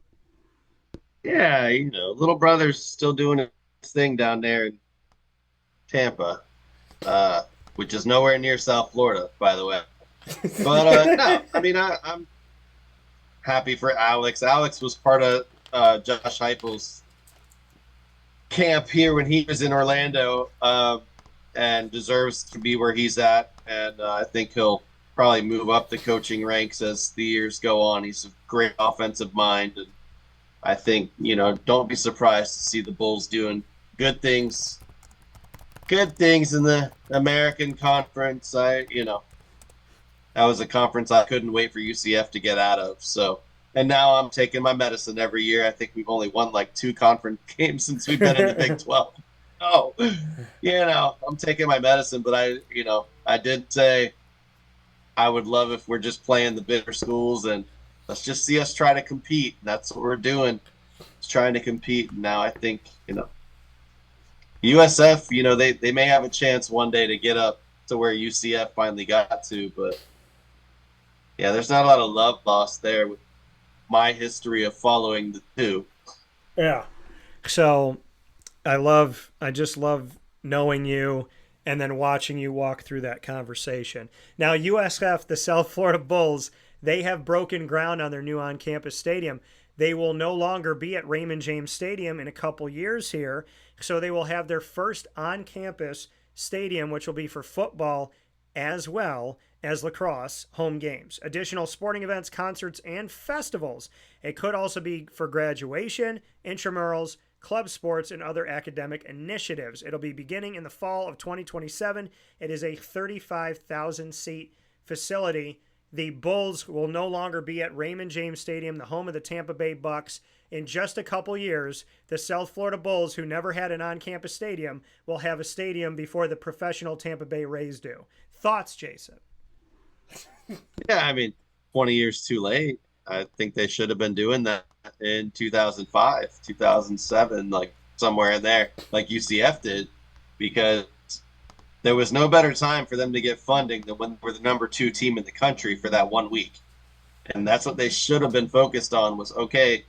Speaker 2: Yeah, little brother's still doing his thing down there in Tampa, which is nowhere near South Florida, by the way. But no, I mean, I'm happy for Alex. Alex was part of Josh Heupel's camp here when he was in Orlando, and deserves to be where he's at. And I think he'll probably move up the coaching ranks as the years go on. He's a great offensive mind, and I think, don't be surprised to see the Bulls doing good things in the American Conference. That was a conference I couldn't wait for UCF to get out of. So, and now I'm taking my medicine every year. I think we've only won like 2 conference games since we've been in the Big 12. Oh, I'm taking my medicine, but I did say I would love if we're just playing the bigger schools and let's just see us try to compete. And that's what we're doing. It's trying to compete. And now I think, USF, they may have a chance one day to get up to where UCF finally got to, but yeah, there's not a lot of love lost there with my history of following the two.
Speaker 1: Yeah. So I just love knowing you and then watching you walk through that conversation. Now, USF, the South Florida Bulls, they have broken ground on their new on-campus stadium. They will no longer be at Raymond James Stadium in a couple years here, so they will have their first on-campus stadium, which will be for football as well as lacrosse home games. Additional sporting events, concerts, and festivals. It could also be for graduation, intramurals, club sports, and other academic initiatives. It'll be beginning in the fall of 2027. It is a 35,000-seat facility. The Bulls will no longer be at Raymond James Stadium, the home of the Tampa Bay Bucks. In just a couple years, the South Florida Bulls, who never had an on-campus stadium, will have a stadium before the professional Tampa Bay Rays do. Thoughts, Jason?
Speaker 2: Yeah, I mean, 20 years too late. I think they should have been doing that in 2005, 2007, like somewhere in there, like UCF did, because there was no better time for them to get funding than when they were the number 2 team in the country for that 1 week. And that's what they should have been focused on was, okay,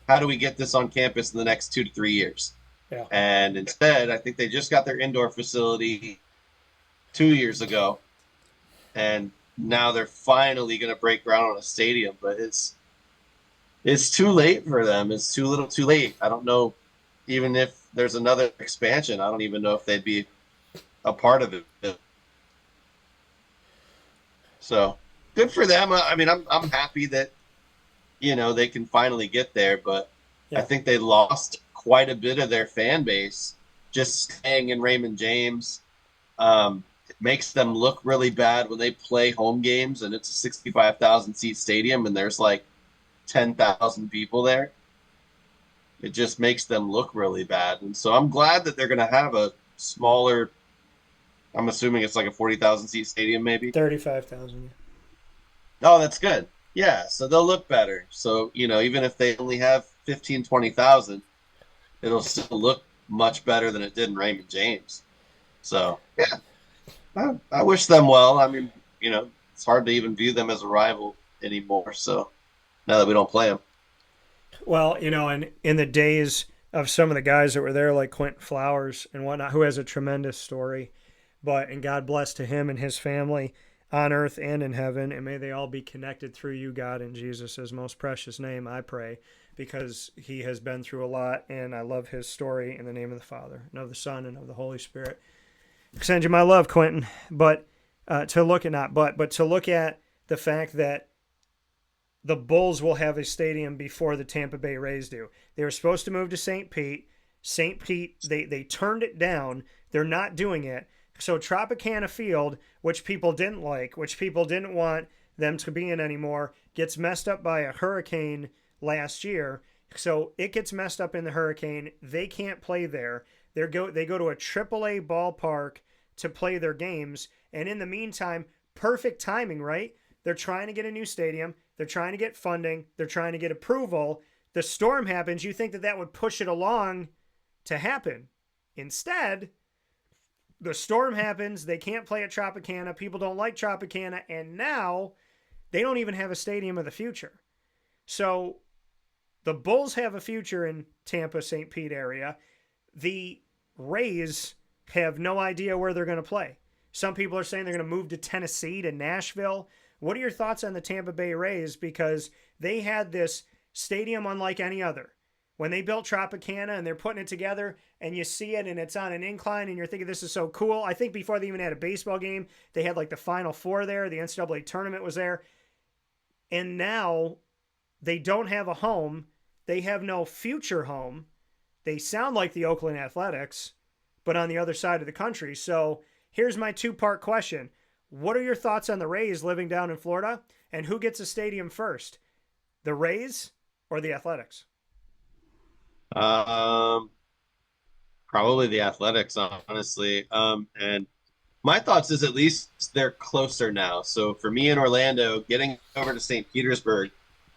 Speaker 2: how do we get this on campus in the next 2 to 3 years?
Speaker 1: Yeah.
Speaker 2: And instead, I think they just got their indoor facility 2 years ago. And now they're finally going to break ground on a stadium, but it's too late for them. It's too little too late. I don't know, even if there's another expansion, I don't even know if they'd be a part of it. So good for them. I mean, I'm happy that, they can finally get there, but yeah. I think they lost quite a bit of their fan base just staying in Raymond James. It makes them look really bad when they play home games and it's a 65,000 seat stadium and there's like 10,000 people there. It just makes them look really bad. And so I'm glad that they're going to have a smaller, I'm assuming it's like a 40,000 seat stadium, maybe
Speaker 1: 35,000.
Speaker 2: Oh, that's good. Yeah. So they'll look better. So, even if they only have 15, 20,000, it'll still look much better than it did in Raymond James. So yeah. I wish them well. I mean, it's hard to even view them as a rival anymore. So now that we don't play them.
Speaker 1: Well, and in the days of some of the guys that were there, like Quentin Flowers and whatnot, who has a tremendous story, and God bless to him and his family on earth and in heaven. And may they all be connected through you, God, in Jesus' most precious name, I pray, because he has been through a lot. And I love his story in the name of the Father and of the Son and of the Holy Spirit. Send you my love, Quentin. But to look at the fact that the Bulls will have a stadium before the Tampa Bay Rays do. They were supposed to move to St. Pete. St. Pete, they turned it down. They're not doing it. So Tropicana Field, which people didn't like, which people didn't want them to be in anymore, gets messed up by a hurricane last year. So it gets messed up in the hurricane. They can't play there. They go to a AAA ballpark to play their games. And in the meantime, perfect timing, right? They're trying to get a new stadium. They're trying to get funding. They're trying to get approval. The storm happens. You think that would push it along to happen. Instead, the storm happens. They can't play at Tropicana. People don't like Tropicana. And now they don't even have a stadium of the future. So the Bulls have a future in Tampa, St. Pete area. The Rays have no idea where they're going to play. Some people are saying they're going to move to Tennessee, to Nashville. What are your thoughts on the Tampa Bay Rays? Because they had this stadium unlike any other. When they built Tropicana and they're putting it together and you see it and it's on an incline and you're thinking this is so cool. I think before they even had a baseball game, they had like the Final Four there. The NCAA tournament was there. And now they don't have a home. They have no future home. They sound like the Oakland Athletics, but on the other side of the country. So here's my two-part question. What are your thoughts on the Rays living down in Florida? And who gets a stadium first? The Rays or the Athletics?
Speaker 2: Probably the Athletics, honestly. And my thoughts is at least they're closer now. So for me in Orlando, getting over to St. Petersburg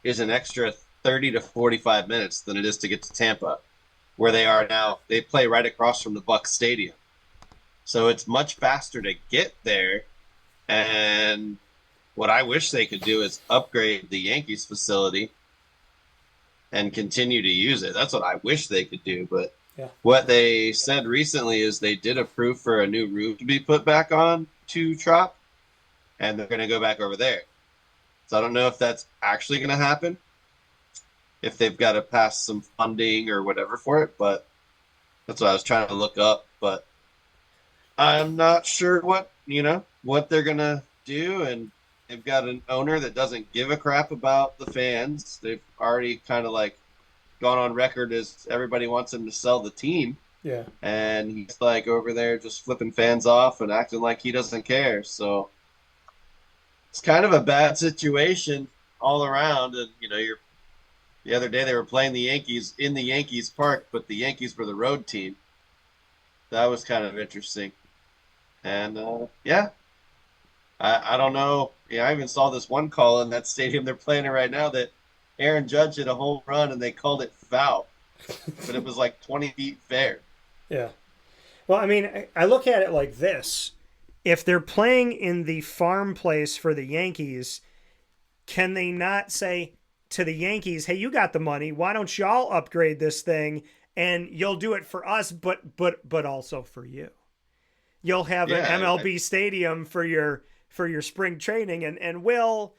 Speaker 2: is an extra 30 to 45 minutes than it is to get to Tampa, where they are now. They play right across from the Bucs Stadium. So it's much faster to get there. And what I wish they could do is upgrade the Yankees facility and continue to use it. That's what I wish they could do. But what they said recently is they did approve for a new roof to be put back on to Trop, and they're going to go back over there. So I don't know if that's actually going to happen, if they've got to pass some funding or whatever for it, but that's what I was trying to look up. But I'm not sure what they're going to do, and they've got an owner that doesn't give a crap about the fans. They've already kind of like gone on record as everybody wants him to sell the team.
Speaker 1: Yeah.
Speaker 2: And he's like over there just flipping fans off and acting like he doesn't care. So it's kind of a bad situation all around. And, the other day they were playing the Yankees in the Yankees Park, but the Yankees were the road team. That was kind of interesting. And, I don't know. Yeah, I even saw this one call in that stadium they're playing in right now that Aaron Judge hit a home run and they called it foul. But it was like 20 feet fair.
Speaker 1: Yeah. Well, I mean, I look at it like this. If they're playing in the farm place for the Yankees, can they not say to the Yankees, hey, you got the money. Why don't y'all upgrade this thing and you'll do it for us, but also for you. You'll have an MLB stadium for your spring training and we'll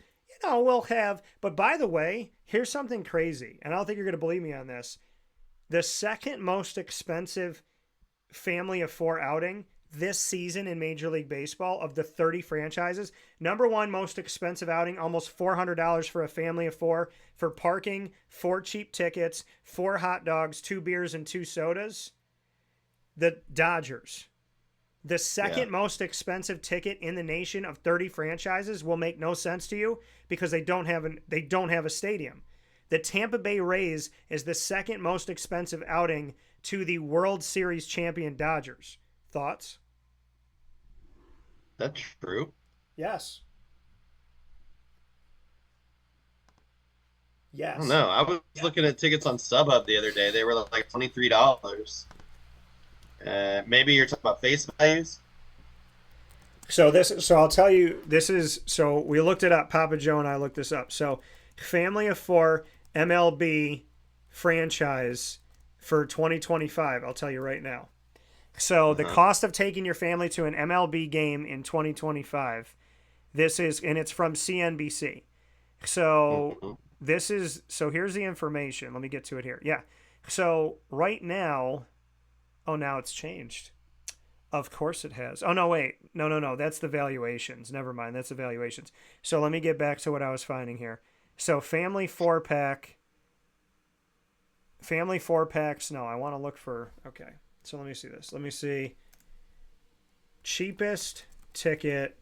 Speaker 1: have, but by the way, here's something crazy. And I don't think you're going to believe me on this. The second most expensive family of four outing this season in Major League Baseball of the 30 franchises, number one most expensive outing, almost $400 for a family of four for parking, 4 cheap tickets, 4 hot dogs, 2 beers, and 2 sodas. The Dodgers. The second most expensive ticket in the nation of 30 franchises will make no sense to you because they don't have a stadium. The Tampa Bay Rays is the second most expensive outing to the World Series champion Dodgers. Thoughts?
Speaker 2: That's true.
Speaker 1: Yes. Yes.
Speaker 2: I don't know. I was looking at tickets on StubHub the other day. They were like $23. Maybe you're talking about face values.
Speaker 1: So I'll tell you, so we looked it up. Papa Joe and I looked this up. So family of four MLB franchise for 2025. I'll tell you right now. So the cost of taking your family to an MLB game in 2025, and it's from CNBC. So here's the information. Let me get to it here. Yeah. So right now, now it's changed. Of course it has. Oh, no, wait. No. That's the valuations. Never mind. That's the valuations. So let me get back to what I was finding here. So family 4-pack. family 4-packs. No, I want to look for, okay. So let me see this. Let me see cheapest ticket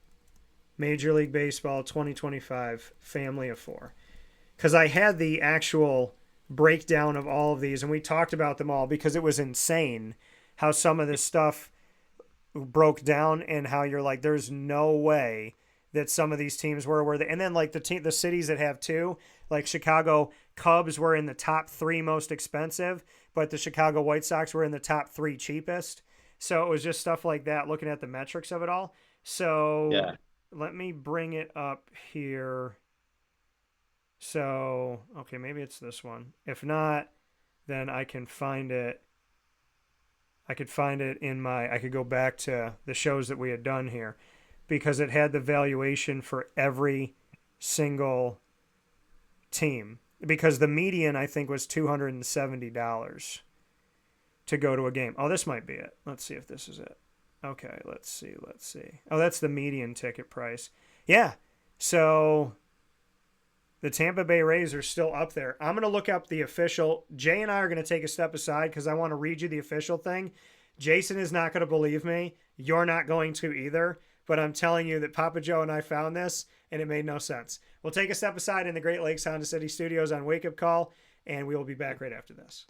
Speaker 1: Major League Baseball 2025 family of 4. Because I had the actual breakdown of all of these, and we talked about them all because it was insane how some of this stuff broke down and how you're like, there's no way that some of these teams were where they, and then like the cities that have 2, like Chicago Cubs were in the top 3 most expensive, but the Chicago White Sox were in the top 3 cheapest. So it was just stuff like that, looking at the metrics of it all. So
Speaker 2: Yeah.
Speaker 1: let me bring it up here. So, okay, maybe it's this one. If not, then I can find it. I could find it I could go back to the shows that we had done here because it had the valuation for every single team. Because the median, I think, was $270 to go to a game. Oh, this might be it. Let's see if this is it. Okay, let's see. Oh, that's the median ticket price. Yeah, so the Tampa Bay Rays are still up there. I'm going to look up the official. Jay and I are going to take a step aside because I want to read you the official thing. Jason is not going to believe me. You're not going to either. But I'm telling you that Papa Joe and I found this, and it made no sense. We'll take a step aside in the Great Lakes Honda City Studios on Wake Up Call, and we will be back right after this.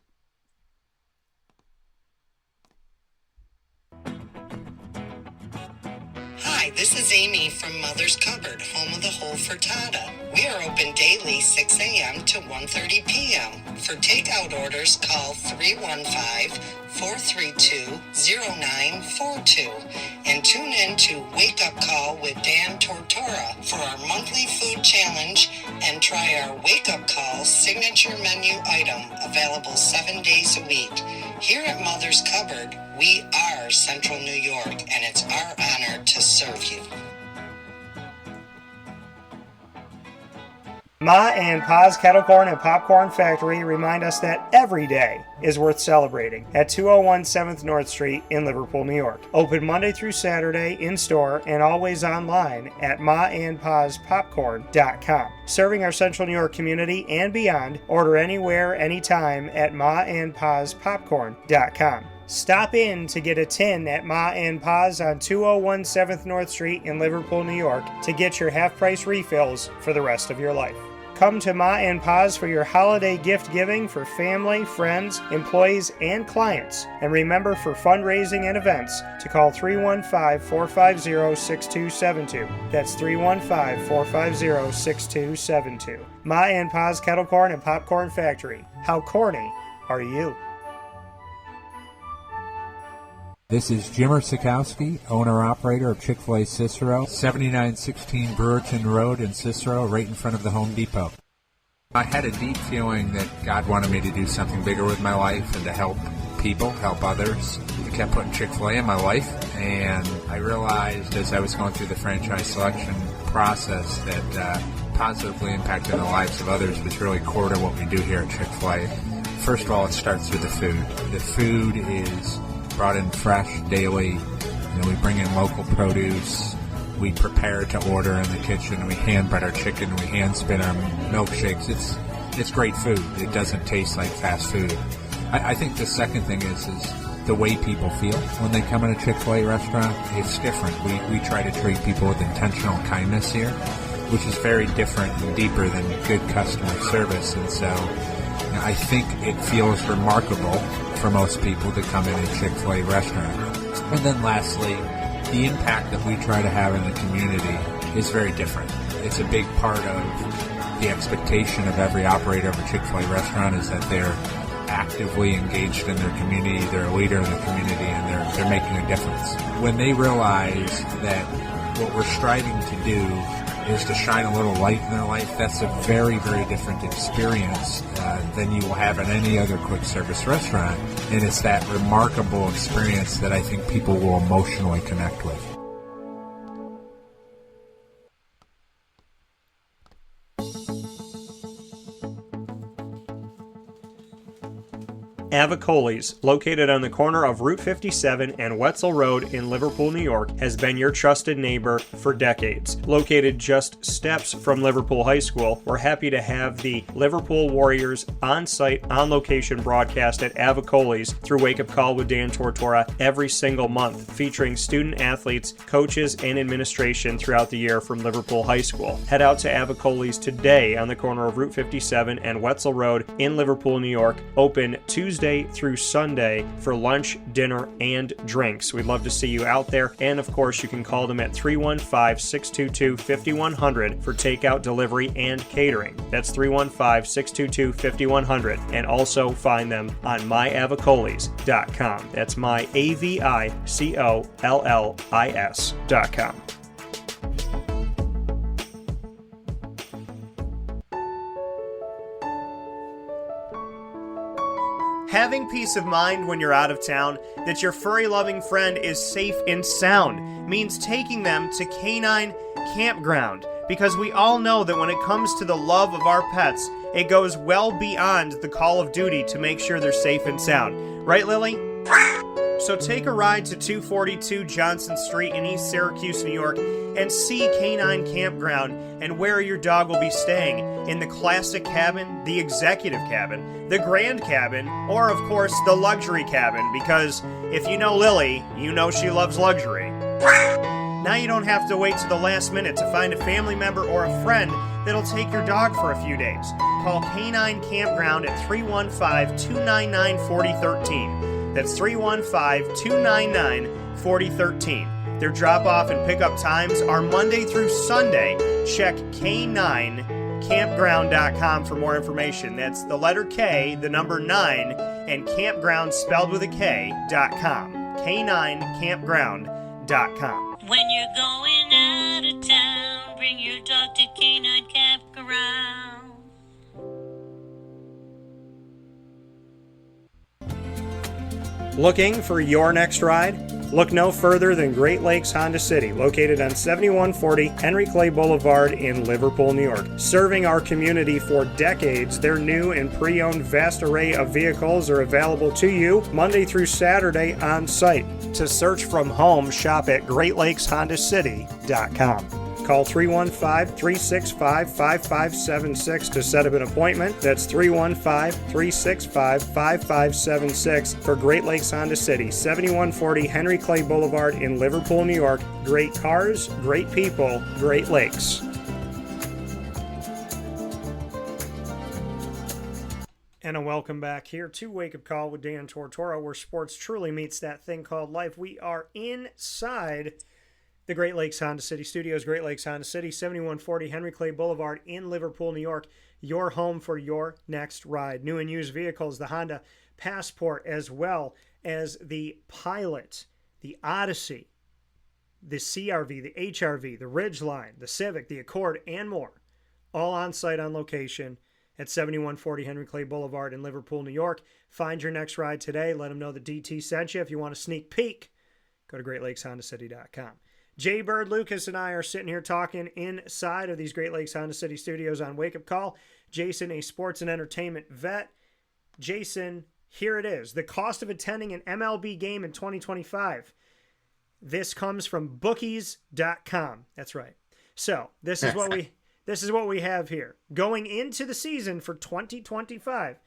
Speaker 5: Hi, this is Amy from Mother's Cupboard, home of the whole frittata. We are open daily 6 a.m. to 1:30 p.m. For takeout orders, call 315-432-0942 and tune in to Wake Up Call with Dan Tortora for our monthly food challenge and try our Wake Up Call signature menu item available 7 days a week. Here at Mother's Cupboard, we are Central New York, and it's our honor to serve you.
Speaker 1: Ma and Pa's Kettle Corn and Popcorn Factory remind us that every day is worth celebrating at 201 7th North Street in Liverpool, New York. Open Monday through Saturday in-store and always online at maandpaspopcorn.com. Serving our Central New York community and beyond, order anywhere, anytime at maandpaspopcorn.com. Stop in to get a tin at Ma and Pa's on 201 7th North Street in Liverpool, New York to get your half-price refills for the rest of your life. Come to Ma and Pa's for your holiday gift giving for family, friends, employees, and clients. And remember, for fundraising and events, to call 315-450-6272. That's 315-450-6272. Ma and Pa's Kettle Corn and Popcorn Factory. How corny are you?
Speaker 6: This is Jimmer Sikowski, owner-operator of Chick-fil-A Cicero, 7916 Brewerton Road in Cicero, right in front of the Home Depot. I had a deep feeling that God wanted me to do something bigger with my life and to help people, help others. I kept putting Chick-fil-A in my life, and I realized as I was going through the franchise selection process that positively impacting the lives of others was really core to what we do here at Chick-fil-A. First of all, it starts with the food. The food is brought in fresh daily. We bring in local produce. We prepare to order in the kitchen. We hand bread our chicken. We hand spin our milkshakes. It's great food. It doesn't taste like fast food. I think the second thing is the way people feel when they come in a Chick-fil-A restaurant. It's different. We try to treat people with intentional kindness here, which is very different and deeper than good customer service. And so I think it feels remarkable for most people to come in a Chick-fil-A restaurant. And then lastly, the impact that we try to have in the community is very different. It's a big part of the expectation of every operator of a Chick-fil-A restaurant is that they're actively engaged in their community, they're a leader in the community, and they're making a difference. When they realize that what we're striving to do is to shine a little light in their life, that's a very, very different experience than you will have in any other quick service restaurant. And it's that remarkable experience that I think people will emotionally connect with.
Speaker 1: Avicoli's, located on the corner of Route 57 and Wetzel Road in Liverpool, New York, has been your trusted neighbor for decades. Located just steps from Liverpool High School, we're happy to have the Liverpool Warriors on-site, on-location broadcast at Avicoli's through Wake Up Call with Dan Tortora every single month, featuring student athletes, coaches, and administration throughout the year from Liverpool High School. Head out to Avicoli's today on the corner of Route 57 and Wetzel Road in Liverpool, New York, open Tuesday through Sunday for lunch, dinner, and drinks. We'd love to see you out there, and of course you can call them at 315-622-5100 for takeout, delivery, and catering. That's 315-622-5100, and also find them on myavicolis.com. That's myavicollis.com. Having peace of mind when you're out of town that your furry-loving friend is safe and sound means taking them to Canine Campground, because we all know that when it comes to the love of our pets, it goes well beyond the call of duty to make sure they're safe and sound. Right, Lily? So take a ride to 242 Johnson Street in East Syracuse, New York, and see Canine Campground and where your dog will be staying in the classic cabin, the executive cabin, the grand cabin, or of course the luxury cabin, because if you know Lily, you know she loves luxury. Now you don't have to wait to the last minute to find a family member or a friend that'll take your dog for a few days. Call Canine Campground at 315-299-4013. That's 315-299-4013. Their drop-off and pickup times are Monday through Sunday. Check K9campground.com for more information. That's the letter K, the number 9, and campground spelled with a K.com. K9campground.com.
Speaker 7: When you're going out of town, bring your dog to Canine Campground.
Speaker 1: Looking for your next ride? Look no further than Great Lakes Honda City, located on 7140 Henry Clay Boulevard in Liverpool, New York. Serving our community for decades, their new and pre-owned vast array of vehicles are available to you Monday through Saturday on site. To search from home, shop at GreatLakesHondaCity.com. Call 315-365-5576 to set up an appointment. That's 315-365-5576 for Great Lakes Honda City, 7140 Henry Clay Boulevard in Liverpool, New York. Great cars, great people, Great Lakes. And a welcome back here to Wake Up Call with Dan Tortora, where sports truly meets that thing called life. We are inside the Great Lakes Honda City Studios. Great Lakes Honda City, 7140 Henry Clay Boulevard in Liverpool, New York. Your home for your next ride. New and used vehicles, the Honda Passport, as well as the Pilot, the Odyssey, the CRV, the HRV, the Ridgeline, the Civic, the Accord, and more. All on site, on location at 7140 Henry Clay Boulevard in Liverpool, New York. Find your next ride today. Let them know the DT sent you. If you want a sneak peek, go to GreatLakesHondaCity.com. Jay Bird, Lucas, and I are sitting here talking inside of these Great Lakes Honda City studios on Wake Up Call. Jason, a sports and entertainment vet. Jason, here it is. The cost of attending an MLB game in 2025. This comes from bookies.com. That's right. So this is what we have here. Going into the season for 2025,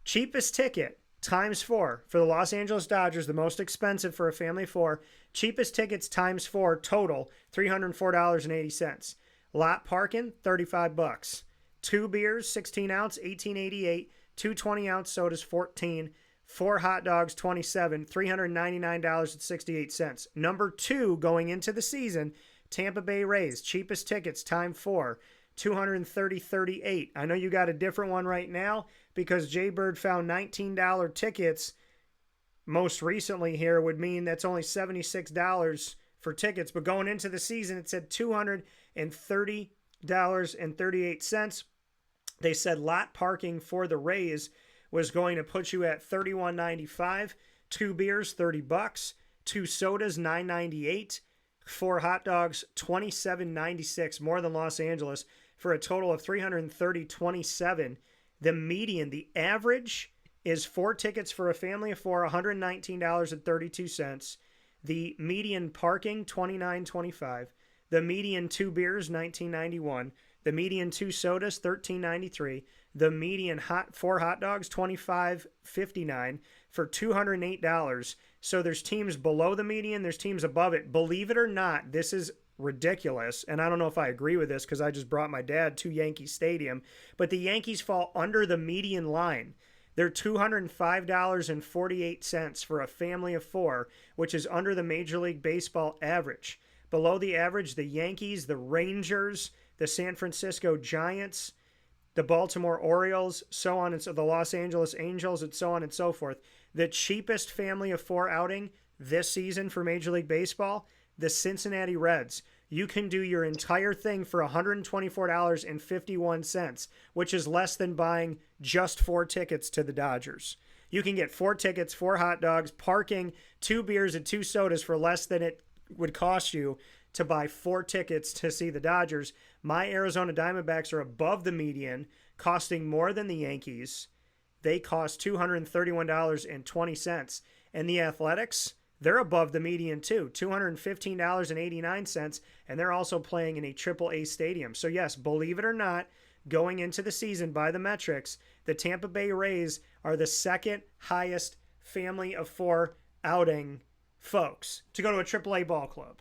Speaker 1: cheapest ticket times 4 for the Los Angeles Dodgers, the most expensive for a family of 4. Cheapest tickets times 4 total, $304.80. Lot parking, $35. 2 beers, 16 ounce, $18.88. 2 20-ounce sodas, $14. 4 hot dogs, $27. $399.68. Number 2 going into the season, Tampa Bay Rays, cheapest tickets times 4, $230.38. I know you got a different one right now because Jay Bird found $19 tickets most recently here would mean that's only $76 for tickets. But going into the season, it said $230.38. They said lot parking for the Rays was going to put you at $31.95. 2 beers, $30. 2 sodas, $9.98. 4 hot dogs, $27.96, more than Los Angeles, for a total of $330.27. The median, the average is 4 tickets for a family of 4, $119.32. The median parking, $29.25. The median 2 beers, $19.91. The median 2 sodas, $13.93. The median 4 hot dogs, $25.59 for $208. So there's teams below the median, there's teams above it. Believe it or not, this is ridiculous, and I don't know if I agree with this because I just brought my dad to Yankee Stadium, but the Yankees fall under the median line. They're $205.48 for a family of 4, which is under the Major League Baseball average. Below the average, the Yankees, the Rangers, the San Francisco Giants, the Baltimore Orioles, so on, and so the Los Angeles Angels, and so on and so forth. The cheapest family of 4 outing this season for Major League Baseball, the Cincinnati Reds. You can do your entire thing for $124.51, which is less than buying just 4 tickets to the Dodgers. You can get 4 tickets, 4 hot dogs, parking, 2 beers, and 2 sodas for less than it would cost you to buy 4 tickets to see the Dodgers. My Arizona Diamondbacks are above the median, costing more than the Yankees. They cost $231.20. And the Athletics, they're above the median too, $215.89, and they're also playing in a AAA stadium. So yes, believe it or not, going into the season by the metrics, the Tampa Bay Rays are the second highest family of 4 outing folks to go to a AAA ball club.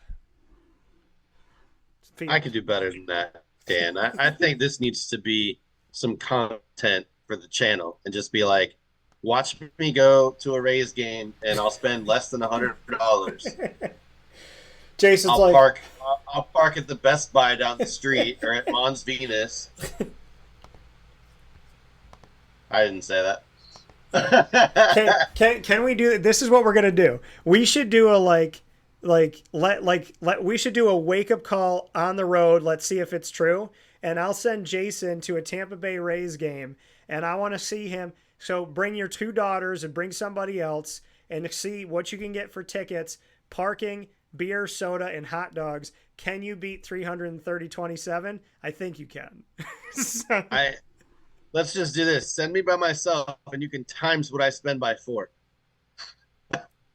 Speaker 2: I could do better than that, Dan. I think this needs to be some content for the channel and just be like, watch me go to a Rays game and I'll spend less than $100.
Speaker 1: Jason's
Speaker 2: I'll park at the Best Buy down the street or at Mons Venus. I didn't say that.
Speaker 1: Can we do this? Is what we're gonna do. We should do a we should do a wake up call on the road. Let's see if it's true. And I'll send Jason to a Tampa Bay Rays game, and I want to see him. So bring your 2 daughters and bring somebody else and see what you can get for tickets, parking, beer, soda, and hot dogs. Can you beat $330.27? I think you can.
Speaker 2: Let's just do this. Send me by myself, and you can times what I spend by 4.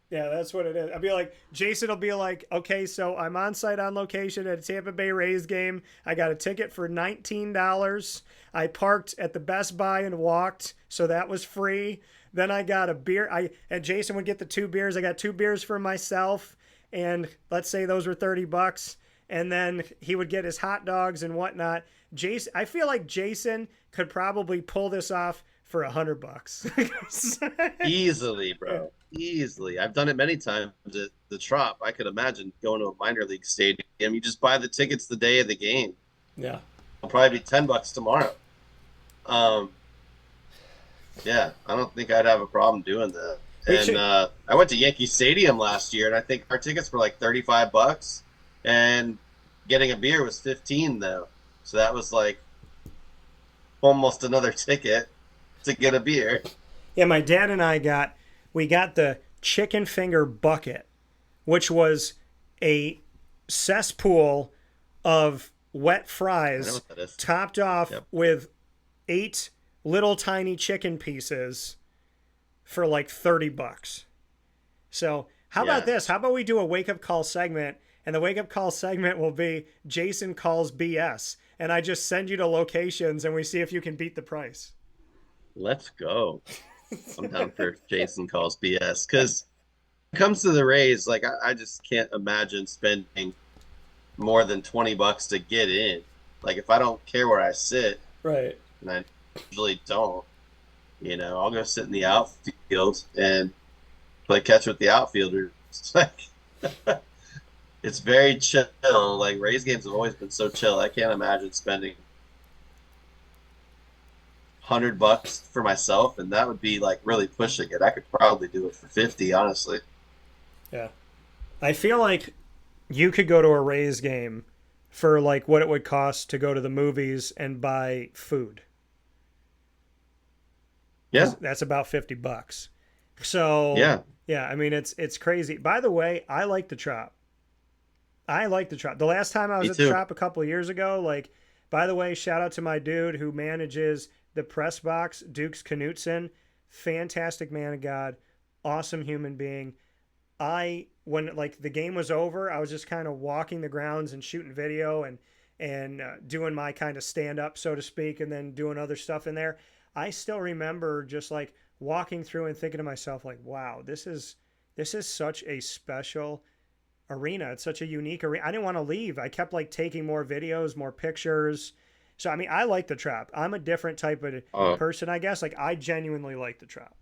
Speaker 1: Yeah, that's what it is. I'll be like, Jason will be like, okay, so I'm on site on location at a Tampa Bay Rays game. I got a ticket for $19. I parked at the Best Buy and walked, so that was free. Then I got a beer. And Jason would get the 2 beers. I got 2 beers for myself, and let's say those were $30. And then he would get his hot dogs and whatnot. Jason, I feel like Jason could probably pull this off for $100.
Speaker 2: Easily, bro. Easily. I've done it many times at the Trop. I could imagine going to a minor league stadium. You just buy the tickets the day of the game.
Speaker 1: Yeah.
Speaker 2: It'll probably be $10 tomorrow. Yeah, I don't think I'd have a problem doing that. And I went to Yankee Stadium last year, and I think our tickets were like $35, and getting a beer was $15 though. So that was like almost another ticket to get a beer.
Speaker 1: Yeah, my dad and I got the chicken finger bucket, which was a cesspool of wet fries topped off with 8 little tiny chicken pieces for like $30. So how about this? How about we do a wake up call segment, and the wake up call segment will be Jason calls BS, and I just send you to locations and we see if you can beat the price.
Speaker 2: Let's go. I'm down for Jason calls BS, because when it comes to the Rays, like I just can't imagine spending more than $20 to get in. Like if I don't care where I sit,
Speaker 1: right?
Speaker 2: And I usually don't, I'll go sit in the outfield and play catch with the outfielders. It's like it's very chill. Like Rays games have always been so chill. I can't imagine spending $100 for myself, and that would be like really pushing it. I could probably do it for $50, honestly.
Speaker 1: Yeah, I feel like you could go to a Rays game for like what it would cost to go to the movies and buy food.
Speaker 2: Yeah,
Speaker 1: that's about $50. So yeah. I mean, it's crazy. By the way, I like the Trop. The last time I was at the Trop a couple of years ago, like, by the way, shout out to my dude who manages the press box, Dukes Knutson. fantastic man of God, awesome human being. When like the game was over, I was just kind of walking the grounds and shooting video and doing my kind of stand up, so to speak, and then doing other stuff in there. I still remember just like walking through and thinking to myself, like, wow, this is such a special arena. It's such a unique arena. I didn't want to leave. I kept like taking more videos, more pictures. So I mean, I like the Trop. I'm a different type of person, I guess. Like, I genuinely like the Trop.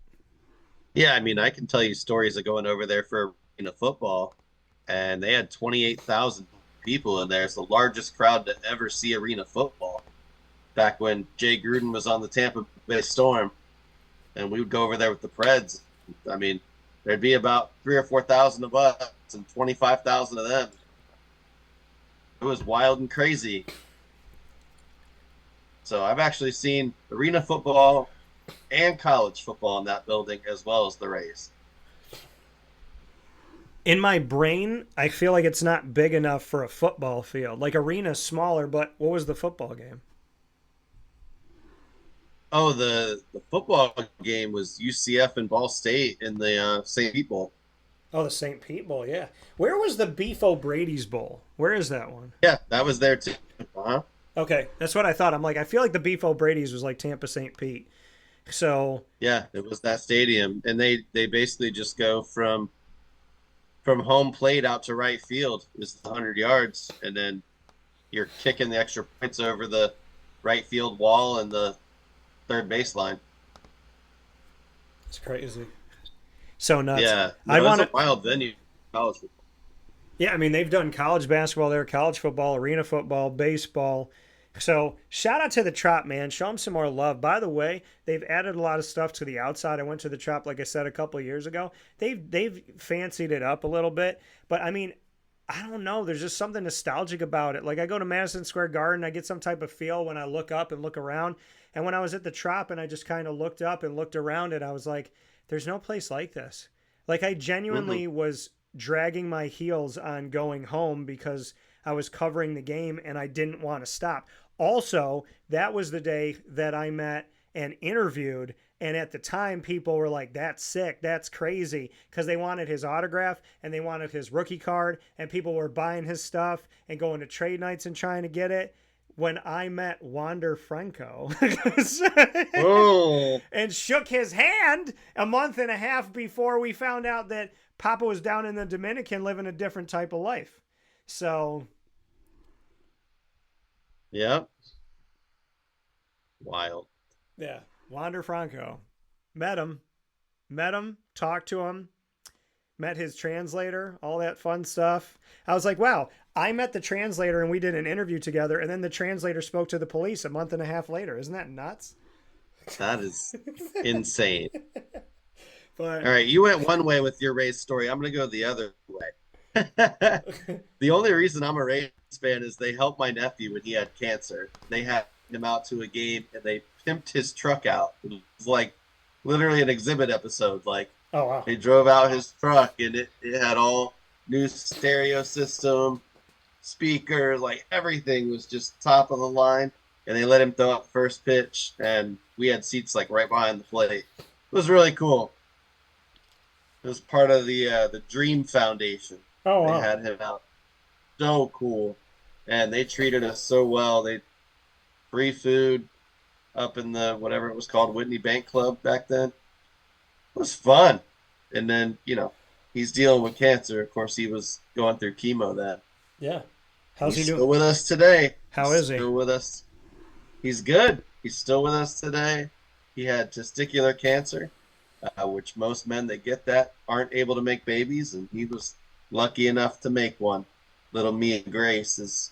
Speaker 2: Yeah, I mean, I can tell you stories of going over there for arena football, and they had 28,000 people in there. It's the largest crowd to ever see arena football. Back when Jay Gruden was on the Tampa Bay Storm, and we would go over there with the Preds. I mean, there'd be about 3,000 or 4,000 of us and 25,000 of them. It was wild and crazy. So I've actually seen arena football and college football in that building, as well as the Rays.
Speaker 1: In my brain, I feel like it's not big enough for a football field. Like, arena's smaller, but what was the football game?
Speaker 2: Oh, the football game was UCF and Ball State in the St. Pete Bowl.
Speaker 1: Oh, the St. Pete Bowl, yeah. Where was the Beef O'Brady's Bowl? Where is that one?
Speaker 2: Yeah, that was there too. Uh-huh.
Speaker 1: Okay, that's what I thought. I'm like, I feel like the Beef O'Brady's was like Tampa St. Pete. So
Speaker 2: yeah, it was that stadium, and they basically just go from home plate out to right field is 100 yards, and then you're kicking the extra points over the right field wall and the third baseline.
Speaker 1: It's crazy. So nuts.
Speaker 2: Yeah,
Speaker 1: I want
Speaker 2: a wild venue. College football.
Speaker 1: Yeah, I mean, they've done college basketball there, college football, arena football, baseball. So shout out to the Trop, man. Show them some more love. By the way, they've added a lot of stuff to the outside. I went to the Trop, like I said, a couple of years ago. They've fancied it up a little bit. But, I mean, I don't know. There's just something nostalgic about it. Like, I go to Madison Square Garden, I get some type of feel when I look up and look around. And when I was at the Trop and I just kind of looked up and looked around it, I was like, there's no place like this. Like, I genuinely was dragging my heels on going home because I was covering the game and I didn't want to stop. Also, that was the day that I met and interviewed, and at the time people were like, that's sick, that's crazy, because they wanted his autograph and they wanted his rookie card, and people were buying his stuff and going to trade nights and trying to get it. When I met Wander Franco and shook his hand a month and a half before we found out that Papa was down in the Dominican living a different type of life. So
Speaker 2: yeah. Wild.
Speaker 1: Yeah. Wander Franco. Met him, talked to him, met his translator, all that fun stuff. I was like, wow, I met the translator and we did an interview together, and then the translator spoke to the police a month and a half later. Isn't that nuts?
Speaker 2: That is insane.
Speaker 1: But,
Speaker 2: all right, you went one way with your Rays story. I'm going to go the other way. The only reason I'm a Rays fan is they helped my nephew when he had cancer. They had him out to a game and they pimped his truck out. It was like literally an exhibit episode. Like,
Speaker 1: oh wow,
Speaker 2: they drove out his truck and it had all new stereo system, speakers, like everything was just top of the line. And they let him throw out the first pitch, and we had seats like right behind the plate. It was really cool. It was part of the Dream Foundation.
Speaker 1: Oh wow,
Speaker 2: they had him out. So cool, and they treated us so well. They free food up in the whatever it was called, Whitney Bank Club back then. It was fun. And then, you know, he's dealing with cancer. Of course, he was going through chemo then.
Speaker 1: Yeah. How's he doing?
Speaker 2: Still with us today.
Speaker 1: How is he?
Speaker 2: Still with us. He's good. He's still with us today. He had testicular cancer, which most men that get that aren't able to make babies, and he was lucky enough to make one. Little Mia Grace is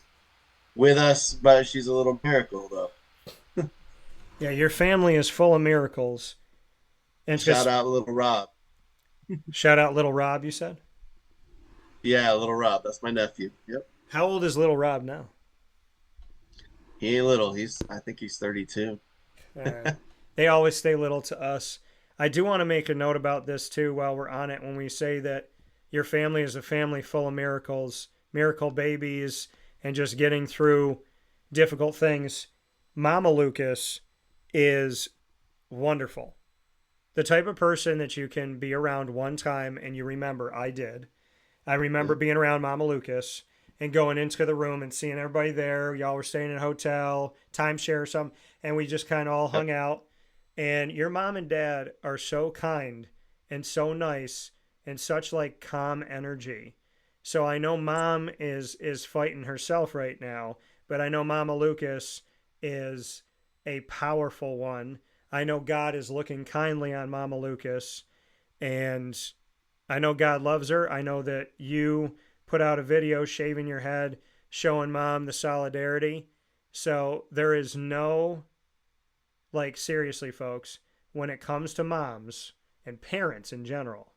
Speaker 2: with us, but she's a little miracle, though.
Speaker 1: Yeah, your family is full of miracles. And
Speaker 2: shout out Little Rob.
Speaker 1: Shout out Little Rob, you said?
Speaker 2: Yeah, Little Rob. That's my nephew. Yep.
Speaker 1: How old is Little Rob now?
Speaker 2: He ain't little. I think he's 32.
Speaker 1: They always stay little to us. I do want to make a note about this, too, while we're on it, when we say that your family is a family full of miracles, miracle babies, and just getting through difficult things. Mama Lucas is wonderful. The type of person that you can be around one time and you remember. I did. I remember being around Mama Lucas and going into the room and seeing everybody there. Y'all were staying in a hotel, timeshare or something, and we just kind of all hung out. And your mom and dad are so kind and so nice and such like calm energy. So I know mom is fighting herself right now, but I know Mama Lucas is a powerful one. I know God is looking kindly on Mama Lucas, and I know God loves her. I know that you put out a video shaving your head, showing mom the solidarity. So there is no, like, seriously, folks, when it comes to moms and parents in general,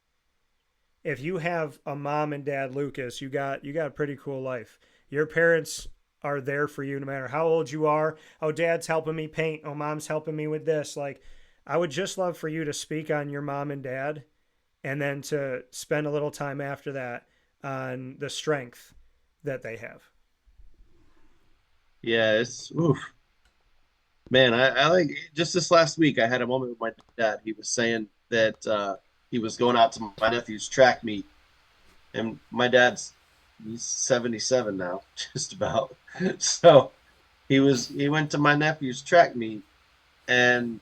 Speaker 1: if you have a mom and dad Lucas, you got a pretty cool life. Your parents are there for you no matter how old you are. Oh, dad's helping me paint. Oh, mom's helping me with this. Like, I would just love for you to speak on your mom and dad, and then to spend a little time after that on the strength that they have.
Speaker 2: Yeah, it's oof. Man, I like just this last week I had a moment with my dad. He was saying that he was going out to my nephew's track meet, and my dad's he's 77 now, just about. So he went to my nephew's track meet, and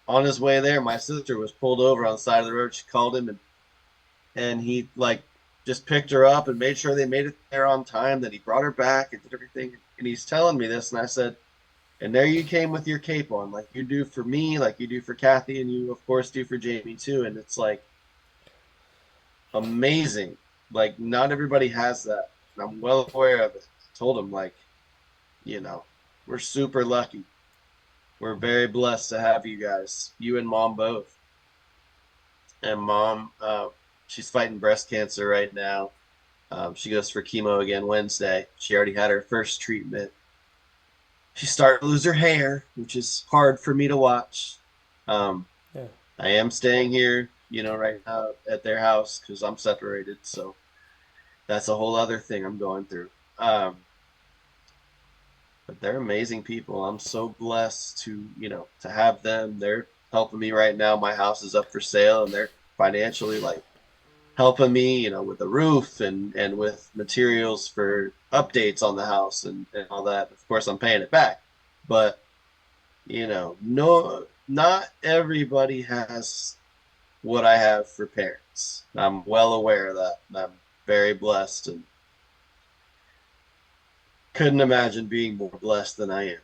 Speaker 2: on his way there, my sister was pulled over on the side of the road. She called him, and he like just picked her up and made sure they made it there on time. Then he brought her back and did everything. And he's telling me this, and I said, and there you came with your cape on, like you do for me, like you do for Kathy, and you of course do for Jamie too. And it's like amazing. Like not everybody has that. And I'm well aware of it. I told him like, we're super lucky. We're very blessed to have you guys, you and mom both. And mom, she's fighting breast cancer right now. She goes for chemo again Wednesday. She already had her first treatment. She's starting to lose her hair, which is hard for me to watch. I am staying here, right now at their house because I'm separated. So that's a whole other thing I'm going through. But they're amazing people. I'm so blessed to have them. They're helping me right now. My house is up for sale, and they're financially like helping me, with the roof and with materials for updates on the house and all that. Of course, I'm paying it back. But, no, not everybody has what I have for parents. I'm well aware of that. And I'm very blessed and couldn't imagine being more blessed than I am.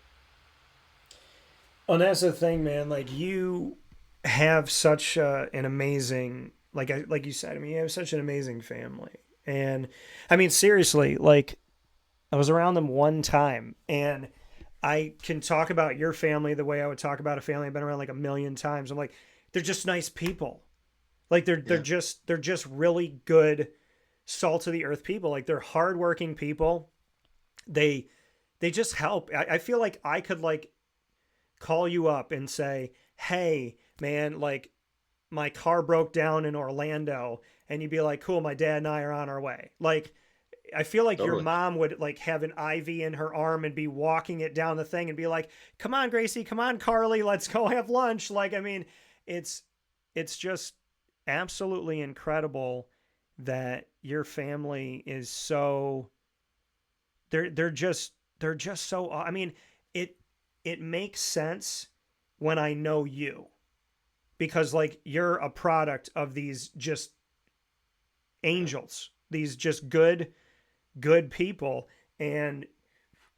Speaker 1: Well, that's the thing, man. Like, you have such an amazing, like you said, I mean, you have such an amazing family. And I mean, seriously, like, I was around them one time, and I can talk about your family the way I would talk about a family I've been around like a million times. I'm like, they're just nice people. Like they're just really good, salt of the earth people. Like they're hardworking people. They just help. I feel like I could like call you up and say, hey man, like my car broke down in Orlando, and you'd be like, cool, my dad and I are on our way. Like, I feel like your mom would like have an IV in her arm and be walking it down the thing and be like, come on, Gracie, come on, Carly, let's go have lunch. Like, I mean, it's just absolutely incredible that your family is so, they're just so, I mean, it makes sense when I know you, because like you're a product of these just angels, these just good people. And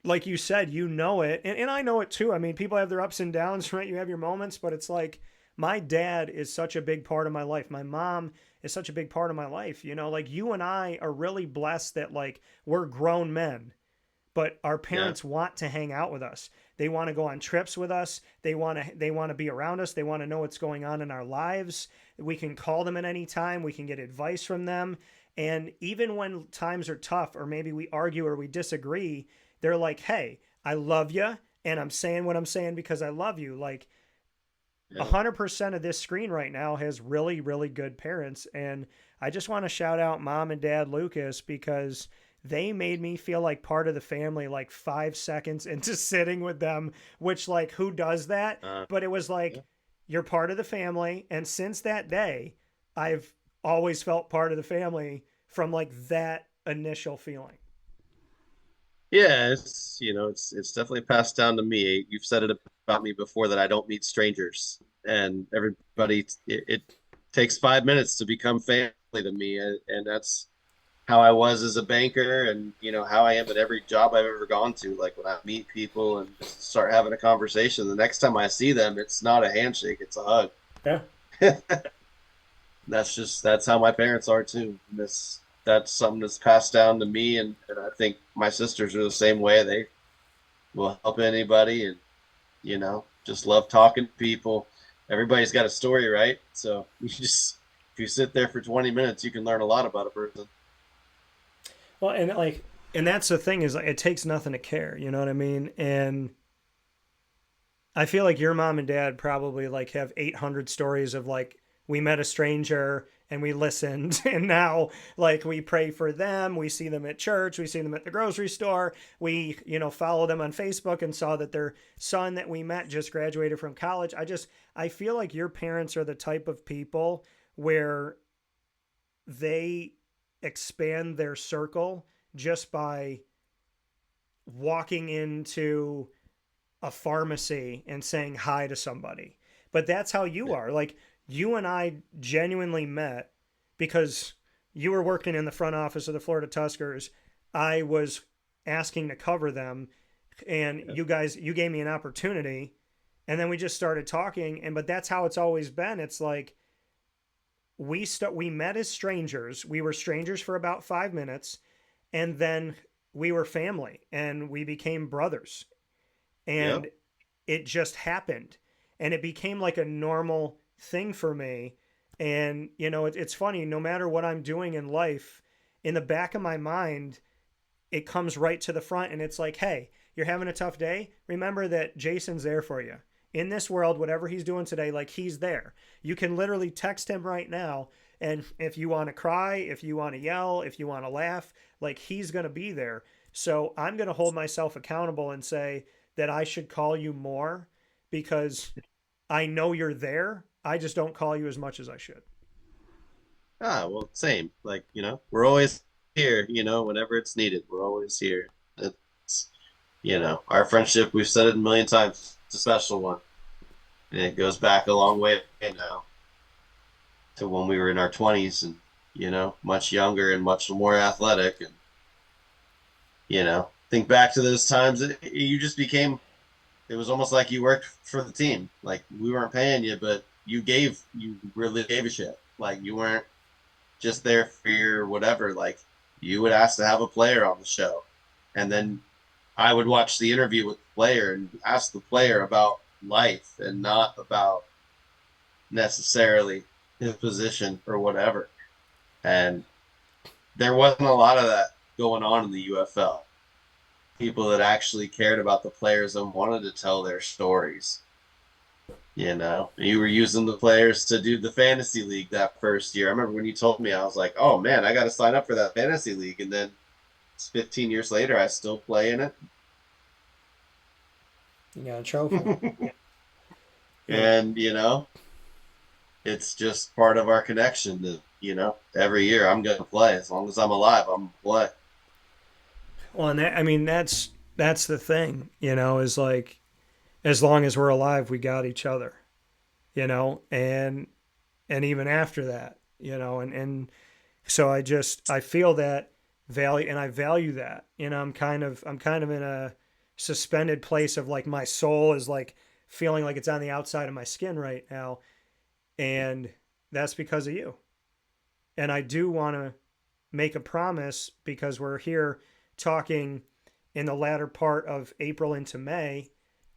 Speaker 1: like you said, you know it. And I know it too. I mean, people have their ups and downs, right? You have your moments, but it's like my dad is such a big part of my life. My mom is such a big part of my life. Like you and I are really blessed that like we're grown men, but our parents want to hang out with us. They want to go on trips with us. They want to be around us. They want to know what's going on in our lives. We can call them at any time. We can get advice from them. And even when times are tough, or maybe we argue or we disagree, they're like, hey, I love you. And I'm saying what I'm saying because I love you. Like 100% of this screen right now has really, really good parents. And I just want to shout out Mom and Dad Lucas, because they made me feel like part of the family like 5 seconds into sitting with them, which like, who does that? But it was like, you're part of the family. And since that day, I've always felt part of the family from like that initial feeling.
Speaker 2: Yeah, it's definitely passed down to me. You've said it about me before that I don't meet strangers, and everybody. It takes 5 minutes to become family to me, and that's how I was as a banker, and how I am at every job I've ever gone to. Like when I meet people and just start having a conversation, the next time I see them, it's not a handshake, it's a hug.
Speaker 1: Yeah.
Speaker 2: That's how my parents are too. That's something that's passed down to me, and I think my sisters are the same way. They will help anybody, and just love talking to people. Everybody's got a story, right? So if you sit there for 20 minutes, you can learn a lot about a person.
Speaker 1: Well, and that's the thing is, like, it takes nothing to care. You know what I mean? And I feel like your mom and dad probably like have 800 stories of like, we met a stranger and we listened, and now like we pray for them, we see them at church, we see them at the grocery store, we follow them on Facebook and saw that their son that we met just graduated from college. I feel like your parents are the type of people where they expand their circle just by walking into a pharmacy and saying hi to somebody. But that's how you are. Like, you and I genuinely met because you were working in the front office of the Florida Tuskers. I was asking to cover them, and you gave me an opportunity, and then we just started talking. But that's how it's always been. It's like we met as strangers. We were strangers for about 5 minutes, and then we were family, and we became brothers. And it just happened, and it became like a normal thing for me. And it's funny, no matter what I'm doing in life, in the back of my mind it comes right to the front, and it's like, hey, you're having a tough day, remember that Jason's there for you in this world. Whatever he's doing today, like, he's there. You can literally text him right now, and if you want to cry, if you want to yell, if you want to laugh, like, he's going to be there. So I'm going to hold myself accountable and say that I should call you more because I know you're there. I just don't call you as much as I should.
Speaker 2: Well, same. Like, we're always here, whenever it's needed. We're always here. It's, our friendship, we've said it a million times, it's a special one. And it goes back a long way now to when we were in our 20s and, much younger and much more athletic. And, think back to those times, you just became, it was almost like you worked for the team. Like, we weren't paying you, but you really gave a shit. Like, you weren't just there for your whatever. Like, you would ask to have a player on the show, and then I would watch the interview with the player and ask the player about life and not about necessarily his position or whatever. And there wasn't a lot of that going on in the UFL. People that actually cared about the players and wanted to tell their stories. You were using the players to do the fantasy league that first year. I remember when you told me, I was like, oh man, I got to sign up for that fantasy league. And then it's 15 years later, I still play in it.
Speaker 1: You got a trophy.
Speaker 2: And, it's just part of our connection that, every year I'm going to play. As long as I'm alive, I'm going to play.
Speaker 1: Well, and that's the thing, is like, as long as we're alive, we got each other, and even after that, and so I feel that value, and I value that, I'm kind of in a suspended place of like, my soul is like feeling like it's on the outside of my skin right now. And that's because of you. And I do want to make a promise, because we're here talking in the latter part of April into May.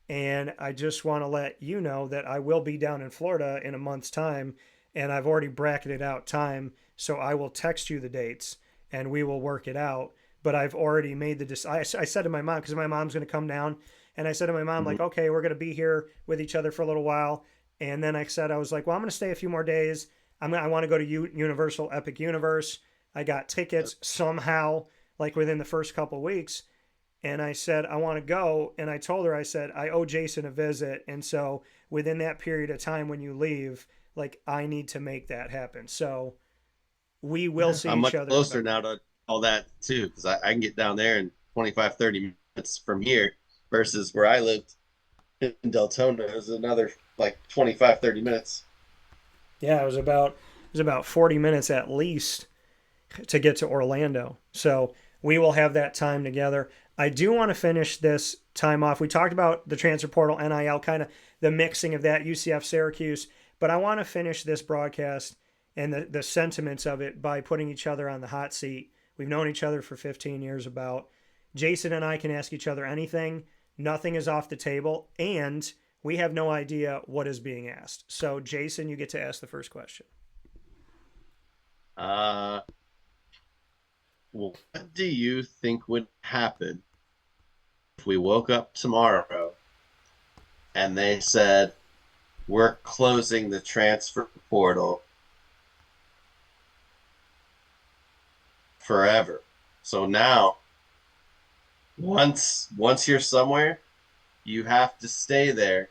Speaker 1: And I just want to let you know that I will be down in Florida in a month's time, and I've already bracketed out time. So I will text you the dates and we will work it out. But I've already made I said to my mom, because my mom's going to come down, and I said to my mom, like, okay, we're going to be here with each other for a little while. And then I was like, well, I'm going to stay a few more days. I want to go to Universal Epic Universe. I got tickets somehow, like within the first couple of weeks. And I said, I want to go. And I told her, I said, I owe Jason a visit. And so within that period of time when you leave, like, I need to make that happen. So we will see
Speaker 2: I'm
Speaker 1: each
Speaker 2: much
Speaker 1: other.
Speaker 2: closer now to all that too, because I can get down there in 25, 30 minutes from here versus where I lived in Deltona. It was another like 25, 30 minutes.
Speaker 1: Yeah, it was about 40 minutes at least to get to Orlando. So we will have that time together. I do want to finish this time off. We talked about the transfer portal, NIL, kind of the mixing of that, UCF, Syracuse. But I want to finish this broadcast and the sentiments of it by putting each other on the hot seat. We've known each other for 15 years about. Jason and I can ask each other anything. Nothing is off the table. And we have no idea what is being asked. So, Jason, you get to ask the first question.
Speaker 2: What do you think would happen if we woke up tomorrow and they said, we're closing the transfer portal forever? So now, once you're somewhere, you have to stay there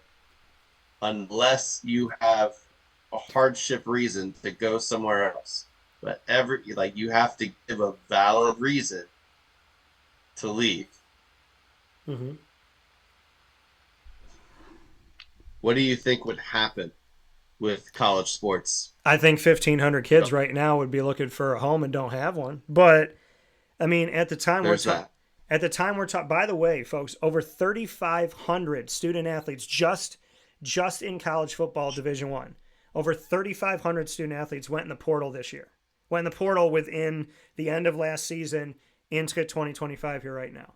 Speaker 2: unless you have a hardship reason to go somewhere else. But you have to give a valid reason to leave.
Speaker 1: Mm-hmm.
Speaker 2: What do you think would happen with college sports?
Speaker 1: I think 1,500 kids right now would be looking for a home and don't have one. But I mean, at the time we're talking. By the way, folks, over 3,500 student athletes just in college football Division I. Over 3,500 student athletes went in the portal this year. Went in the portal within the end of last season into 2025 here right now.